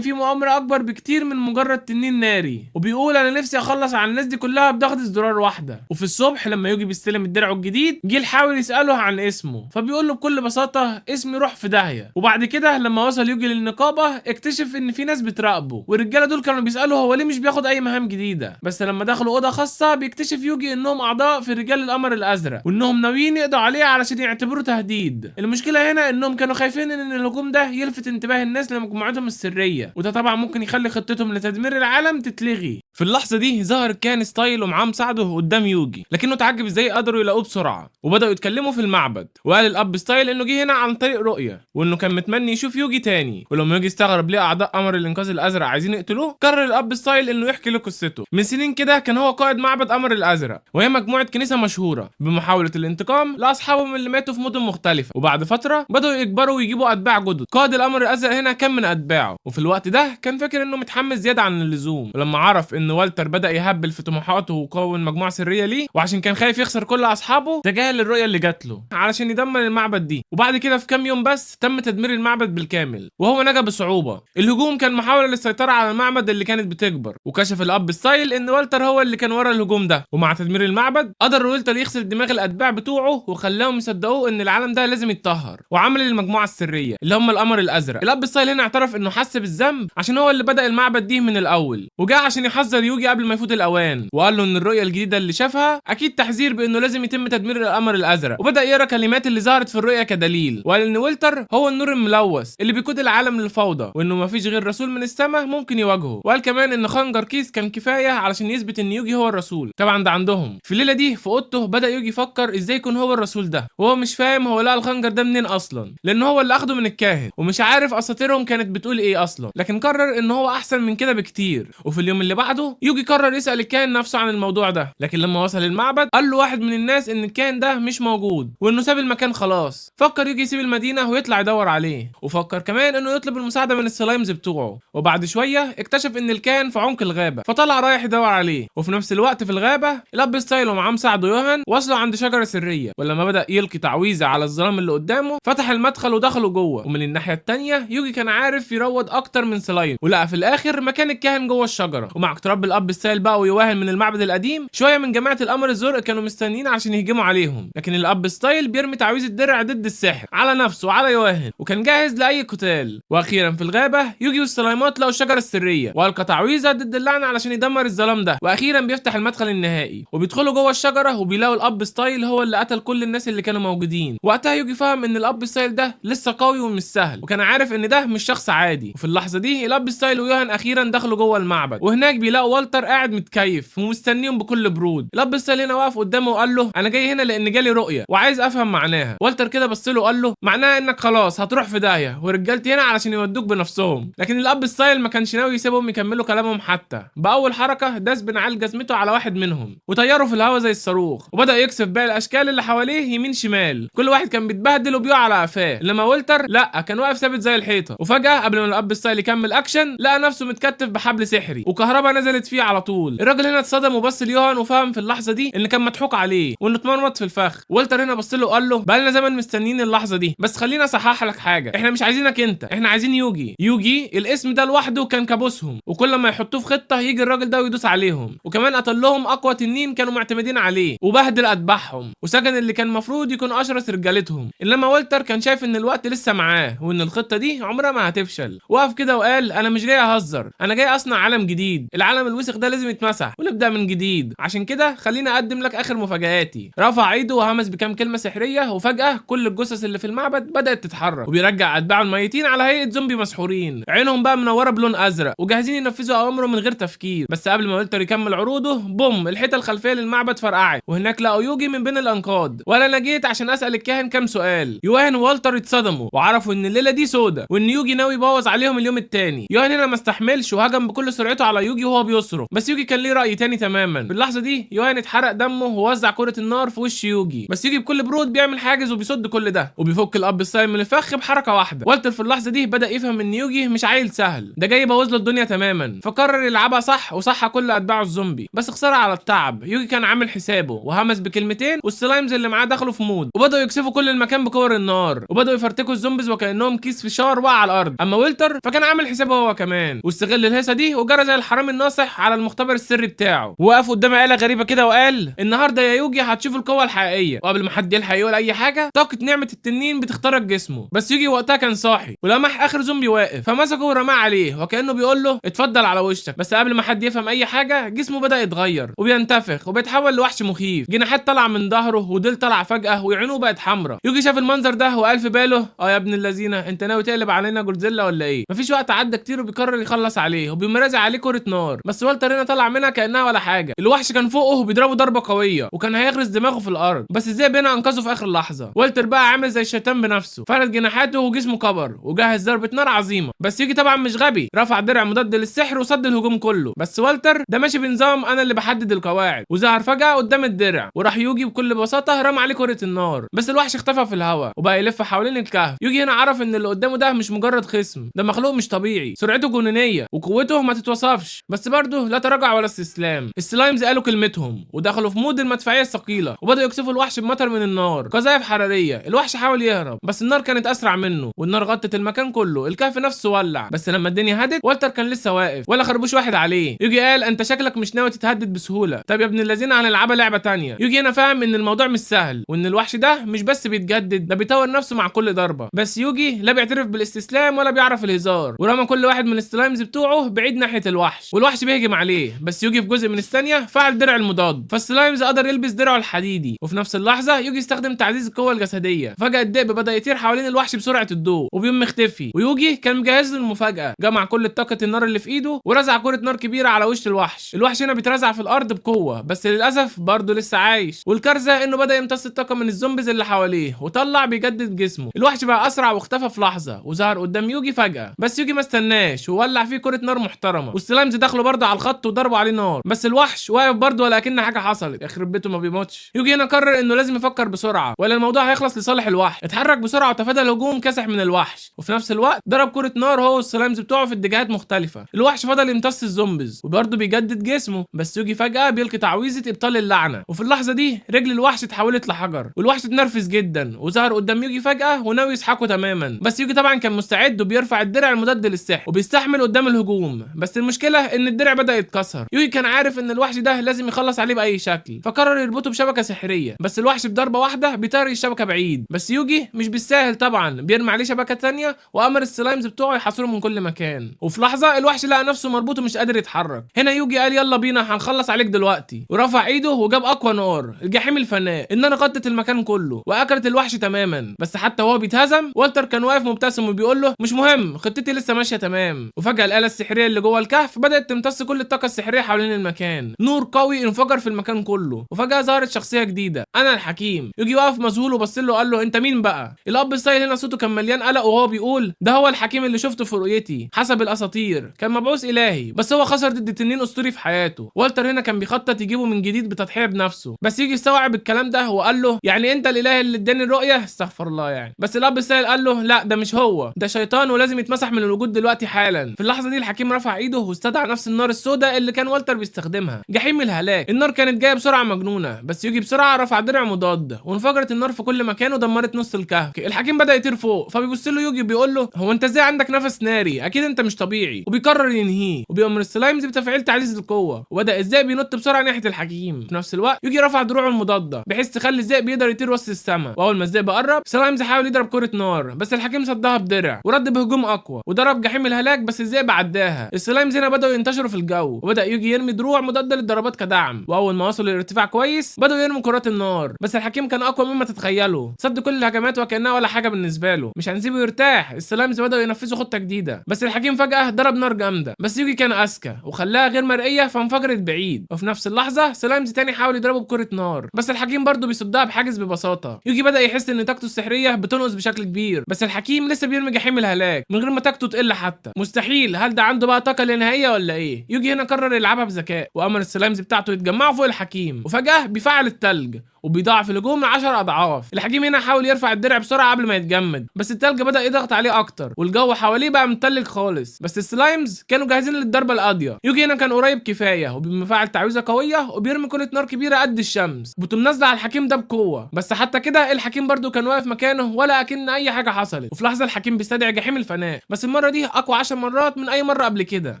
في مؤامره اكبر بكتير من مجرد تنين ناري، وبيقول انا نفسي اخلص على الناس دي كلها بضغط زرار واحده. وفي الصبح لما يوجي بيستلم الدرع الجديد، جيل حاول يساله عن اسمه، فبيقول له بكل بساطه اسمي روح في داهيه. وبعد كده لما وصل يوجي للنقابه اكتشف ان في ناس بتراقبه، والرجاله دول كانوا بيسالوا هو ليه مش بياخد اي مهام جديده. بس لما دخلوا اوضه خاصه بيكتشف يوجي انهم اعضاء في رجال القمر الازرق، وانهم ناويين يقضوا عليه علشان يعتبروه تهديد. المشكله هنا انهم كانوا خايفين ان الهجوم ده يلفت انتباه الناس لمجموعتهم السريه، وده طبعا ممكن يخلي خطتهم لتدمير العالم تتلغي. في اللحظه دي ظهر كان ستايل ومعاه مساعده قدام يوجي، لكنه اتعجب ازاي قدروا يلاقوه بسرعه، وبداوا يتكلموا في المعبد. وقال الاب ستايل انه جه هنا عن طريق رؤيه، وانه كان متمني يشوف يوجي تاني. ولما يوجي استغرب ليه اعضاء قمر الانقاذ الازرق عايزين يقتلوه، قرر الاب ستايل انه يحكي له قصته. من سنين كده كان هو قائد معبد قمر الازرق، وهي مجموعه كنيسه مشهوره بمحاوله الانتقام لاصحابهم اللي ماتوا في مدن مختلفه. وبعد فتره بداوا يكبروا ويجيبوا اتباع جدد. قائد القمر الازرق هنا كان من اتباعه، وفي الوقت ده كان فاكر انه متحمس زياده عن اللزوم. ولما عرف ان والتر بدا يهبل في طموحاته وكون مجموعه سريه ليه، وعشان كان خايف يخسر كل اصحابه، تجاهل الرؤيه اللي جات له علشان يدمر المعبد دي. وبعد كده في كام يوم بس تم تدمير المعبد بالكامل، وهو نجا بصعوبه. الهجوم كان محاوله للسيطره على المعبد اللي كانت بتكبر، وكشف الاب ستايل ان والتر هو اللي كان ورا الهجوم ده. ومع تدمير المعبد قدر والتر يغسل دماغ الاتباع بتوعه، وخلاهم يصدقوه ان العالم ده لازم يتطهر، وعمل المجموعه السريه اللي هم القمر الازرق. الاب ستايل هنا اعترف انه حس بالذنب عشان هو اللي بدا المعبد دي من الاول، وجاء عشان يحذر يوجي قبل ما يفوت الاوان، وقال له ان الرؤيه الجديده اللي شافها اكيد تحذير بانه لازم يتم تدمير القمر الازرق. وبدا يقرا كلمات اللي ظهرت في الرؤيه كدليل، وقال ان والتر هو النور الملوث اللي بيقود العالم للفوضى، وانه مفيش غير رسول من السماء ممكن يواجهه. وقال كمان ان خنجر كيس كان كفايه علشان يثبت ان يوجي هو الرسول. طبعا ده عندهم. في الليله دي في اوضته بدا يوجي يفكر ازاي يكون هو الرسول ده، وهو مش فاهم هو لقى الخنجر ده منين اصلا، لان هو اللي اخده من الكاهن، ومش عارف اساطيرهم كانت بتقول ايه اصلا. لكن قرر ان هو احسن من كده بكتير. وفي اليوم اللي بعده يوجي قرر يسال الكاهن نفسه عن الموضوع ده، لكن لما وصل المعبد قال له واحد من الناس ان الكاهن ده مش موجود، وانه ساب المكان خلاص. فكر يوجي يسيب المدينه ويطلع يدور عليه، وفكر كمان انه يطلب المساعده من السلايمز بتوعه. وبعد شويه اكتشف ان الكاهن في عمق الغابه، فطلع رايح يدور عليه. وفي نفس الوقت في الغابه الاب ستايل ومعاه مساعده يوهان وصلوا عند شجره سريه، ولما بدا يلقي تعويذه على الظلام اللي قدامه فتح المدخل ودخلوا جوه. ومن الناحيه الثانيه يوجي كان عارف يروض اكتر من سلايم، ولقى في الاخر مكان الكاهن جوه الشجره. ومع اقتراب الاب ستايل بقى ويوهان من المعبد القديم، شويه من جماعه القمر الزرق كانوا مستنيين عشان يهجموا عليهم، لكن الاب ستايل بيرمي تعويذه الدرع ضد السحر على نفسه وعلى يوهان، وكان جاهز لاي قتال. واخيرا في الغابه يوجي والسلايمات لقوا الشجره السريه، والقى تعويذه ضد اللعنه علشان يدمر الظلام ده. واخيرا بيفتح المدخل النهائي وبيدخلوا جوه الشجره، وبيلاقوا الاب ستايل هو اللي قتل كل الناس اللي كانوا موجودين. وقتها يوجي فهم ان الاب ستايل ده لسه قوي ومش سهل، وكان عارف ان ده مش شخص عادي. وفي اللحظه دي الاب ستايل ويوهان اخيرا دخلوا جوه المعبد، وهناك بيلاقوا والتر قاعد متكيف ومستنيهم بكل برود. الاب ستايل هنا واقف قدامه وقال له انا جاي هنا لان جالي رؤيه وعايز افهم معناها. والتر كده بص له وقال له معناها انك خلاص هتروح في داهيه، ورجالتي هنا علشان يودوك بنفسهم. لكن الاب ستايل ما كانش ناوي يسيبهم يكملوا كلامهم، حتى باول حركه داس بنعال جزمته على واحد منهم وطيره في الهواء زي الصاروخ، وبدا يكسف باقي الاشكال اللي حواليه يمين شمال. كل واحد كان بيتبهدل وبيقع على قفاه، انما والتر لا، كان واقف ثابت زي الحيطه. وفجاه قبل ما الاب ستايل يكمل اكشن لقى نفسه متكتف بحبل سحري، وكهرباء نزلت فيه على طول. الراجل هنا اتصدم وبص ليوهان، وفهم في اللحظه دي ان كان مضحوك عليه وانه اتمرمط في الفخ. والتر هنا بص له وقال له بقالنا زمن مستنيين اللحظه دي، بس خلينا اصحح لك حاجه، احنا مش عايزينك انت، احنا عايزين يوجي. يوجي الاسم ده لوحده كان كابوسهم، وكل ما يحطوه في خطه يجي الراجل ده ويدوس عليهم. وكمان قتل لهم اقوى تنين كانوا معتمدين عليه، وبهدل اتباعهم، وسجن اللي كان المفروض يكون اشرس رجالتهم. انما والتر كان شايف ان الوقت لسه معاه، وان الخطه دي عمرها ما هتفشل. وقف كده وقال انا مش جاي اهزر، انا جاي اصنع عالم جديد، العالم العالم الوسخ ده لازم يتمسح ونبدا من جديد. عشان كده خليني اقدم لك اخر مفاجاتي. رفع ايده وهمس بكام كلمه سحريه، وفجاه كل الجثث اللي في المعبد بدات تتحرك، وبيرجع اتباعه الميتين على هيئه زومبي مسحورين، عينهم بقى منوره بلون ازرق وجاهزين ينفذوا اوامره من غير تفكير. بس قبل ما ولتر يكمل عروضه، بوم، الحيطه الخلفيه للمعبد فرقعت، وهناك لقوا يوجي من بين الانقاض. ولا انا جيت عشان اسال الكاهن كام سؤال. يوهان وولتر اتصدموا وعرفوا ان الليله دي سودا، وان يوجي ناوي يبوظ عليهم اليوم التاني. يوهان هنا ما استحملش وهجم بكل سرعته على يوجي وهو بيصرخ، بس يوجي كان ليه راي تاني تماما. في اللحظه دي يوهان اتحرق دمه ووزع كره النار في وش يوجي، بس يوجي بكل برود بيعمل حاجز وبيصد كل ده، وبيفك الاب الصايم من الفخ بحركه واحده. والتر في اللحظه دي بدا يفهم ان يوجي مش عيل سهل، ده جاي يبوظ له الدنيا تماما، فقرر يلعبها صح وصح كل اتباعه الزومبي. بس خساره على التعب، يوجي كان عامل حسابه وهمس بكلمتين والسلايمز اللي معاه دخلوا في مود، وبداوا يكسفوا كل المكان بكور النار، وبداوا يفرتكوا الزومبيز وكانهم كيس فشار وقع على الارض. اما ويلتر فكان عامل حسابه هو كمان، واستغل الهيصه دي وجرى زي الحرامي الناصح على المختبر السري بتاعه، ووقف قدام آلة غريبه كده وقال: النهارده يا يوجي هتشوف القوه الحقيقيه. وقبل ما حد يلحق يقول اي حاجه، طاقه نعمه التنين بتخترق جسمه، بس يوجي وقتها كان صاحي ولمح اخر زومبي واقف، فمسكه ورماه عليه وكانه بيقول له اتفضل على وشك. بس قبل ما حد يفهم اي حاجه، جسمه بدا يتغير وبينتفخ وبيتحول لوحش مخيف، جناحات طالعه من ظهره وديل طلع فجاه وعينه بقت حمراء. يوجي شاف المنظر ده وقال في باله: اه يا ابن اللذينه، انت ناوي تقلب علينا جودزيلا ولا ايه؟ مفيش وقت عدى كتير وبيقرر يخلص عليه وبيمرازع عليه كره نار، بس والتر هنا طلع منها كانها ولا حاجه. الوحش كان فوقه وبيضربه ضربه قويه وكان هيغرس دماغه في الارض، بس ازاي بينا انقذه في اخر لحظه. والتر بقى عامل زي الشيطان بنفسه، فرد جناحاته وجسمه كبر وجهز ضربه نار عظيمه. بس يوجي طبعا مش غبي، رفع درع مضاد للسحر وصد الهجوم كله. بس والتر ده ماشي بنظام انا اللي بحدد القواعد، وظهر فجاه قدام الدرع وراح يوجي بكل بساطه رمى عليه كره النار، بس الوحش اختفى في الهواء وبقى يلف حوالين الكهف. يوجي هنا عرف ان اللي قدامه ده مش مجرد خصم، ده مخلوق مش طبيعي، سرعته جنونيه وقوته ما تتوصفش، بس برضه لا تراجع ولا استسلام. السلايمز قالوا كلمتهم ودخلوا في مود المدفعيه الثقيله وبداوا يكسفوا الوحش بمطر من النار، قذائف حراريه. الوحش حاول يهرب بس النار كانت اسرع منه والنار غطت المكان كله، الكهف نفسه ولع. بس لما الدنيا هدت، والتر كان لسه واقف ولا خربوش واحد عليه. يوجي قال: انت شكلك مش ناوي تتهدد بسهوله. طب يا ابن الذين هنلعبها لعبه تانية. يوجي هنا فاهم ان الموضوع مش سهل، وان الوحش ده مش بس بيتجدد، ده بيطور نفسه مع كل ضربه. بس يوجي لا بيعترف بالاستسلام ولا بيعرف الهزار، ورمى كل واحد من السلايمز بتوعه بعيد ناحيه الوحش، والوحش بيهجم عليه. بس يوجي في جزء من الثانيه فعل درع المضاد، فالسلايمز قدر يلبس درعه الحديدي. وفي نفس اللحظه يوجي استخدم تعزيز القوه الجسديه، فجاه الدئب بدا يطير حوالين الوحش بسرعه الضوء وبيقوم مختفي. ويوجي كان مجهز له المفاجاه، جمع كل طاقه النار اللي في ايده ورزع كره نار كبيره على وش الوحش. الوحش هنا بيترزع في الارض بقوه، بس للاسف برضه لسه عايش، والكارثه انه بدا يمتص الطاقه من الزومبيز اللي حواليه وطلع بيجدد جسمه. الوحش بقى اسرع واختفى في لحظه وظهر قدام يوجي فجاه، بس يوجي ما استناش وولع فيه كره نار محترمه، والسلايمز دخلوا برضه على الخط وضربوا عليه نار، بس الوحش واقف برضه ولا كأن حاجه حصلت. يخرب بيته ما بيموتش. يوجي هنا قرر انه لازم يفكر بسرعه ولا الموضوع هيخلص لصالح الوحش. اتحرك بسرعه وتفادى الهجوم كاسح من الوحش، وفي نفس الوقت ضرب كره نار هو والسلايمز بتوعه في اتجاهات مختلفه. الوحش فضل يمتص الزومبيز وبرضه بيجدد جسمه، بس يوجي فجاه بيلقي تعويذه ابطال اللعنه، وفي اللحظه دي رجل الوحش اتحولت لحجر، والوحش اتنرفز جدا وظهر قدام يوجي فجاه وناوي يسحقه تماما. بس يوجي طبعا كان مستعد وبيرفع الدرع المضاد للسحر وبيستحمل قدام الهجوم، بس المشكله ان الدرع بدا يتكسر. يوجي كان عارف ان الوحش ده لازم يخلص عليه باي شكل، فقرر يربطه بشبكه سحريه، بس الوحش بضربه واحده بيطير الشبكه بعيد. بس يوجي مش بالساهل طبعا، بيرمي عليه شبكه ثانيه وامر السلايمز بتوعه يحاصروه من كل مكان. وفي لحظه الوحش لقى نفسه مربوط ومش قادر يتحرك. هنا يوجي قال: يلا بينا هنخلص عليك دلوقتي، ورفع ايده وجاب اقوى نار، الجحيم الفناء. النار غطت المكان كله واكلت الوحش تماما. بس حتى وهو بيتهزم، والتر كان واقف مبتسم وبيقول له: مش مهم، خطتي لسه ماشيه تمام. وفجاه الاله السحريه اللي جوه الكهف بدات تمتص كل الطاقه السحريه حوالين المكان، نور قوي انفجر في المكان كله، وفجاه ظهرت شخصيه جديده: انا الحكيم. يوجي واقف مذهول وبص له وقال له: انت مين بقى؟ الاب الصايل هنا صوته كان مليان قلق وهو بيقول: ده هو الحكيم اللي شفته في رؤيتي، حسب الاساطير كان مبعوث الهي، بس هو خسر ضد تنين اسطوري في حياته. والتر هنا كان بيخطط يجيبه من جديد بتضحيه بنفسه، بس يجي استوعب الكلام ده وقال له: يعني انت الاله اللي اداني الرؤيه؟ استغفر الله يعني. بس الاب الصايل قال له: لا، ده مش هو، ده شيطان ولازم يتمسح من الوجود دلوقتي حالا. في اللحظه دي الحكيم رفع ايده واستدعى نفس النار السوداء اللي كان والتر بيستخدمها، جحيم الهلاك. النار كانت جايه بسرعه مجنونه، بس يجي بسرعه رفع درع مضاد وانفجرت النار في كل مكان ودمرت نص الكهف. الحكيم بدا يطير فوق، فبيبص له يوجي بيقول له: هو انت ازاي عندك نفس ناري؟ اكيد انت مش طبيعي. وبيقرر ينهيه وبيأمر السلايمز بتفعيل تعزيز القوه، وبدا الذئب ينط بسرعه ناحيه الحكيم. في نفس الوقت يوجي رفع دروعه المضاده بحيث تخلي الذئب يقدر يطير وسط السماء، واول ما الذئب قرب سلايمز حاول يضرب كره نار، بس الحكيم صدها بدرع ورد بهجوم اقوى وضرب جحيم الهلاك، بس الذئب عداها. السلايمز هنا بداوا ينتشروا في الجو، وبدا يوجي يرمي دروع مضاده للضربات كدعم. واول ما وصلوا لارتفاع كويس بداوا يرموا كرات النار، بس الحكيم كان اقوى مما تتخيلوا، صد كل الهجمات وكانها ولا حاجه بالنسبه له. مش هنسيبه يرتاح. السلايمز بداوا ينفذوا خطه جديده، بس الحكيم فجاه ضرب نار جامده، بس يوجي كان اذكى وخلاها غير مرئيه فانفجرت بعيد. وفي نفس اللحظه سلايمز تاني حاول يضربه بكره نار، بس الحكيم برضه بيصدها بحاجز ببساطه. يوجي بدا يحس ان طاقته السحريه بتنقص بشكل كبير، بس الحكيم لسه بيرمي جحيم الهلاك من غير ما طاقته تقل حتى. مستحيل، هل ده عنده بقى طاقه لا نهائيه ولا ايه؟ يوجي هنا قرر يلعبها بذكاء وامر السلايمز بتاعته يتجمعوا فوق الحكيم، وفجاه بيفعل التلج وبيضاعف الهجوم ل 10 اضعاف. الحكيم هنا حاول يرفع الدرع بسرعه قبل ما يتجمد، بس التلج بدا يضغط عليه اكتر والجو حواليه بقى متلج خالص. بس السلايمز كانوا جاهزين للضربه القاضيه. يوجي هنا كان قريب كفايه وبمفعل تعويذه قويه وبيرمي كره نار كبيره قد الشمس بتقوم نازله على الحكيم ده بقوه. بس حتى كده الحكيم برده كان واقف مكانه ولا اكن اي حاجه حصلت. وفي لحظه الحكيم بيستدعي جحيم الفناء، بس المره دي اقوى 10 مرات من اي مره قبل كده.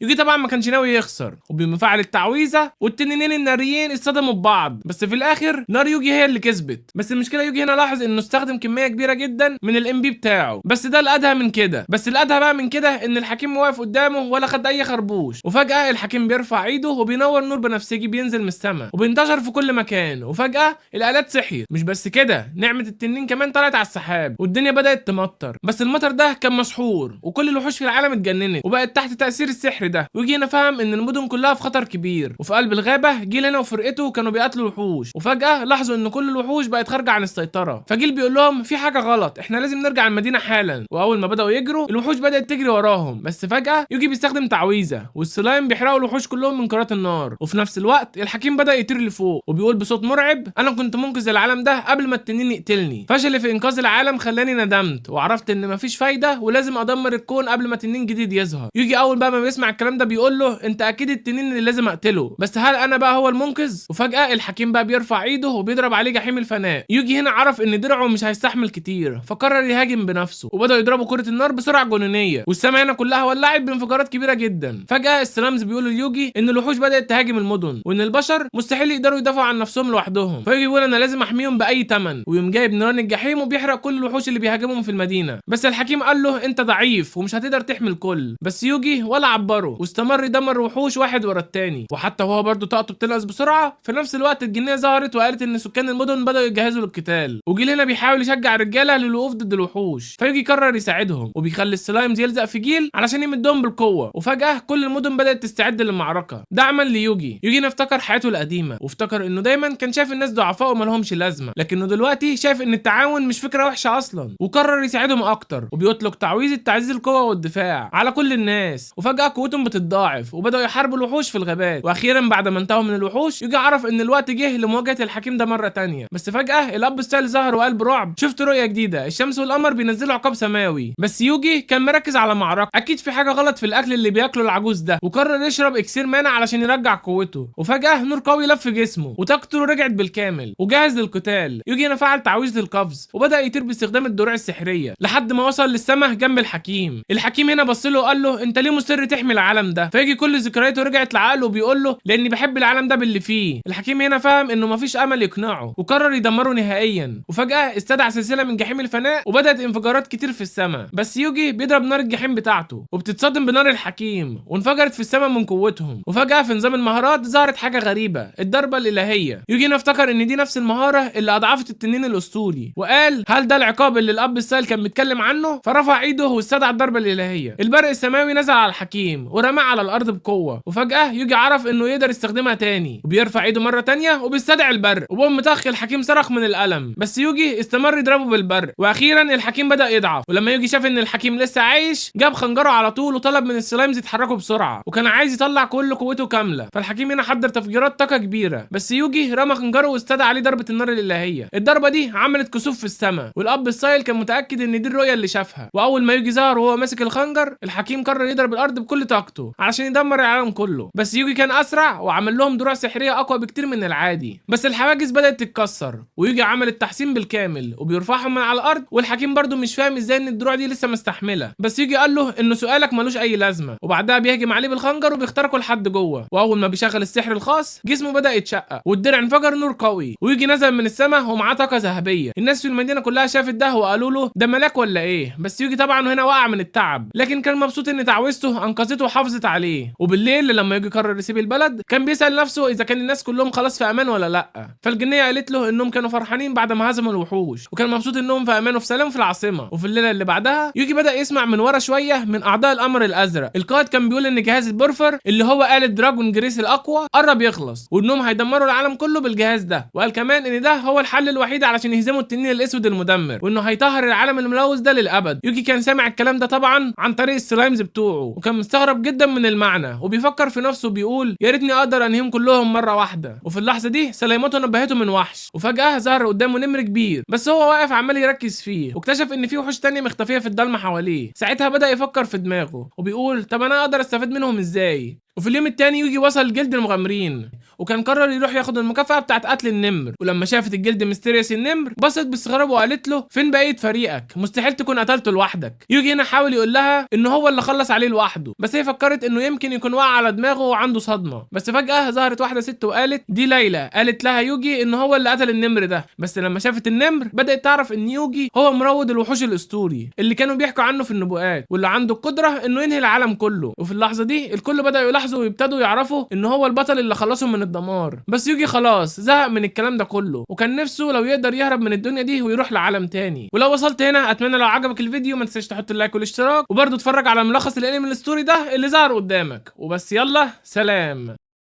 يوجي طبعا ما كانش ناوي يخسر، وبمفعل التعويذه والتنين الناريين اتصدموا ببعض، بس في الاخر نار يوجي هي اللي كسبت. بس المشكله يوجي هنا لاحظ انه استخدم كميه كبيره جدا من الام بي بتاعه، بس ده الادهى من كده. بس الادهى بقى من كده ان الحكيم واقف قدامه ولا خد اي خربوش، وفجاه الحكيم بيرفع ايده وبينور نور بنفسجي بينزل من السماء وبينتشر في كل مكان، وفجاه الالات صحيت. مش بس كده، نعمه التنين كمان طلعت على السحاب والدنيا بدات تمطر، بس المطر ده كان مسحور وكل الوحوش في العالم اتجننت وبقت تحت تاثير السحر ده. ويجي هنا فهم ان المدن كلها في خطر كبير، وفي قلب الغابه جيل هنا وفرقته كانوا بيقاتلوا الوحوش، وفجاه لاحظوا ان كل الوحوش بقت خارجه عن السيطره. فجيل بيقول لهم في حاجه غلط، احنا لازم نرجع المدينه حالا. واول ما بداوا يجروا الوحوش بدات تجري وراهم، بس فجاه يوجي بيستخدم تعويذه والسلايم بيحرقوا الوحوش كلهم من كرات النار. وفي نفس الوقت الحكيم بدا يطير لفوق وبيقول بصوت مرعب انا كنت منقذ العالم ده قبل ما التنين يقتلني. فشلي في انقاذ العالم خلاني ندمت وعرفت ان مفيش فايده ولازم ادمر الكون قبل ما تنين جديد يظهر. يوجي اول بقى ما بيسمع الكلام ده بيقول له انت اكيد التنين اللي لازم اقتله، بس هل انا بقى هو المنقذ؟ وفجاه الحكيم بقى بيرفع ايده وبيضرب عليه جحيم الفناء. يوجي هنا عرف ان درعه مش هيستحمل كتير فقرر يهاجم بنفسه، وبداوا يضربوا كره النار بسرعه جنونيه والسماء هنا كلها ولعت بانفجارات كبيره جدا. فجاه السلامز بيقولوا ليوجي ان الوحوش بدات تهاجم المدن وان البشر مستحيل يقدروا يدافعوا عن نفسهم لوحدهم. فيوجي بيقول انا لازم احميهم باي ثمن، ويقوم جايب نيران الجحيم وبيحرق كل الوحوش اللي بيهاجمهم في المدينه. بس الحكيم قال له انت ضعيف ومش هتقدر تحمي الكل. بس يوجي ولا عبره واستمر يدمر وحوش واحد ورا التاني، وحتى وهو برضه طاقته بتنقص بسرعه في نفس الوقت الجنيه ظهرت وقالت ان سكان المدن بداوا يجهزوا للقتال. وجيل هنا بيحاول يشجع الرجاله للوقوف ضد الوحوش، فيوجي قرر يساعدهم وبيخلي السلايمز يلزق في جيل علشان يمدهم بالقوه. وفجاه كل المدن بدات تستعد للمعركه دعما ليوجي. يوجي افتكر حياته القديمه وافتكر انه دايما كان شايف الناس ضعفاء وما لهمش لازمه، لكنه دلوقتي شايف ان التعاون مش فكره وحشه اصلا، وقرر يساعدهم اكتر وبيطلق تعويذه تعزيز القوه والدفاع على كل الناس. وفجاه قوتهم بتتضاعف وبداوا يحاربوا الوحوش في الغابات. واخيرا بعد ما انتهوا من الوحوش يوجي عرف ان الوقت جه لمواجهه الحكيم ده مره تانية. بس فجاه الاب ستايل ظهر وقال برعب شفت رؤيه جديده، الشمس والقمر بينزلوا عقاب سماوي. بس يوجي كان مركز على معركه، اكيد في حاجه غلط في الاكل اللي بياكله العجوز ده، وقرر يشرب اكسير مانا علشان يرجع قوته. وفجاه نور قوي لف جسمه وطاقته رجعت بالكامل وجاهز للقتال. يوجي هنا فعل تعويذه القفز وبدا يطير باستخدام الدروع السحريه لحد ما وصل للسماء جنب الحكيم. الحكيم هنا بص له وقال له انت ليه مصر تحمي العالم ده؟ فيجي كل ذكرياته رجعت لعقله وبيقول له لاني بحب العالم ده باللي فيه. الحكيم هنا فهم انه مفيش امل يقنعه وقرر يدمره نهائيا. وفجاه استدعى سلسله من جحيم الفناء وبدات انفجارات كتير في السماء، بس يوجي بيضرب نار الجحيم بتاعته وبتتصادم بنار الحكيم وانفجرت في السماء من قوتهم. وفجاه في نظام المهارات ظهرت حاجه غريبه، الضربه الالهيه. يوجي هنا افتكر ان دي نفس المهاره اللي اضعفت التنين الاسطوري وقال هل ده العقاب اللي الاب السائل كان بيتكلم عنه؟ فرفع ايده واستدعى الضربه الالهيه. البرق السماوي نزل على الحكيم ورماه على الارض بقوه، وفجاه يوجي عرف انه يقدر يستخدمها تاني وبيرفع ايده مره تانيه وبيستدعي البرق، وبوم طخ الحكيم صرخ من الالم. بس يوجي استمر يضربه بالبرق، واخيرا الحكيم بدا يضعف. ولما يوجي شاف ان الحكيم لسه عايش جاب خنجره على طول وطلب من السلايمز يتحركوا بسرعه، وكان عايز يطلع كل قوته كامله. فالحكيم هنا حضر تفجيرات طاقه كبيره، بس يوجي رمى خنجره واستدعى عليه ضربه النار الالهيه. الضربه دي عملت كسوف في السماء، والاب السايل كان متاكد ان دي الرؤيه اللي شافها. واول ما يوجي ظهر وهو ماسك الخنجر الحكيم قرر يضرب الارض بكل طاقته علشان يدمر العالم كله. بس يوجي كان اسرع وعمل لهم دروع سحريه اقوى بكتير من العادي، بس الحواجز بدات تتكسر ويوجي عمل التحسين بالكامل وبيرفعهم من على الارض. والحكيم برده مش فاهم ازاي ان الدروع دي لسه مستحمله، بس يوجي قال له انه سؤالك ملوش اي لازمه، وبعدها بيهجم عليه بالخنجر وبيخترقه لحد جوه. واول ما بيشغل السحر الخاص جسمه بدا يتشقق والدرع انفجر نور قوي، ويوجي نزل من السماء ومعاه طاقه ذهبيه. الناس في المدينه كلها شافت ده وقالوا له ده ملاك ولا ايه؟ بس يوجي طبعا هنا وقع من التعب، لكن كان مبسوط ان تعويذته انقذته وحافظت عليه. دي. وبالليل لما يوجي قرر يسيب البلد كان بيسأل نفسه اذا كان الناس كلهم خلاص في امان ولا لا. فالجنيه قالت له انهم كانوا فرحانين بعد ما هزموا الوحوش، وكان مبسوط انهم في امان وفي سلام في العاصمه. وفي الليله اللي بعدها يوجي بدأ يسمع من ورا شويه من اعضاء القمر الازرق. القائد كان بيقول ان جهاز البورفر اللي هو آلة دراجون جريس الاقوى قرب يخلص، وانهم هيدمروا العالم كله بالجهاز ده. وقال كمان ان ده هو الحل الوحيد علشان يهزموا التنين الاسود المدمر، وانه هيطهر العالم الملوث ده للابد. يوجي كان سامع الكلام ده طبعا عن طريق السلايمز بتوعه، وكان مستغرب جدا من المعنى، وبيفكر في نفسه بيقول يا ريتني اقدر انهيهم كلهم مره واحده. وفي اللحظه دي سلايماته نبهته من وحش، وفجاه ظهر قدامه نمر كبير، بس هو واقف عمال يركز فيه، واكتشف ان في وحوش تانية مختفيه في الضلمه حواليه. ساعتها بدأ يفكر في دماغه وبيقول طب انا اقدر استفاد منهم ازاي. وفي اليوم التاني يوجي وصل جلد المغامرين، وكان قرر يروح ياخد المكافأة بتاعت قتل النمر. ولما شافت الجلد ميستيريوس النمر بصت باستغراب وقالت له فين بقية فريقك؟ مستحيل تكون قتلته لوحدك. يوجي هنا حاول يقول لها ان هو اللي خلص عليه لوحده، بس هي فكرت انه يمكن يكون وقع على دماغه وعنده صدمة. بس فجأة ظهرت واحدة ست وقالت دي ليلى. قالت لها يوجي ان هو اللي قتل النمر ده، بس لما شافت النمر بدأت تعرف ان يوجي هو مروض الوحوش الاسطوري اللي كانوا بيحكوا عنه في النبوءات، واللي عنده القدرة انه ينهي العالم كله. وفي اللحظة دي الكل بدأ يلاحظوا ويبتدوا يعرفوا ان هو البطل اللي خلصهم من الدمار. بس يوجي خلاص زهق من الكلام ده كله، وكان نفسه لو يقدر يهرب من الدنيا دي ويروح لعالم تاني. ولو وصلت هنا اتمنى لو عجبك الفيديو ما تنساش تحط اللايك والاشتراك، وبرضه اتفرج على ملخص الانمي الاسطوري ده اللي ظهر قدامك. وبس يلا سلام.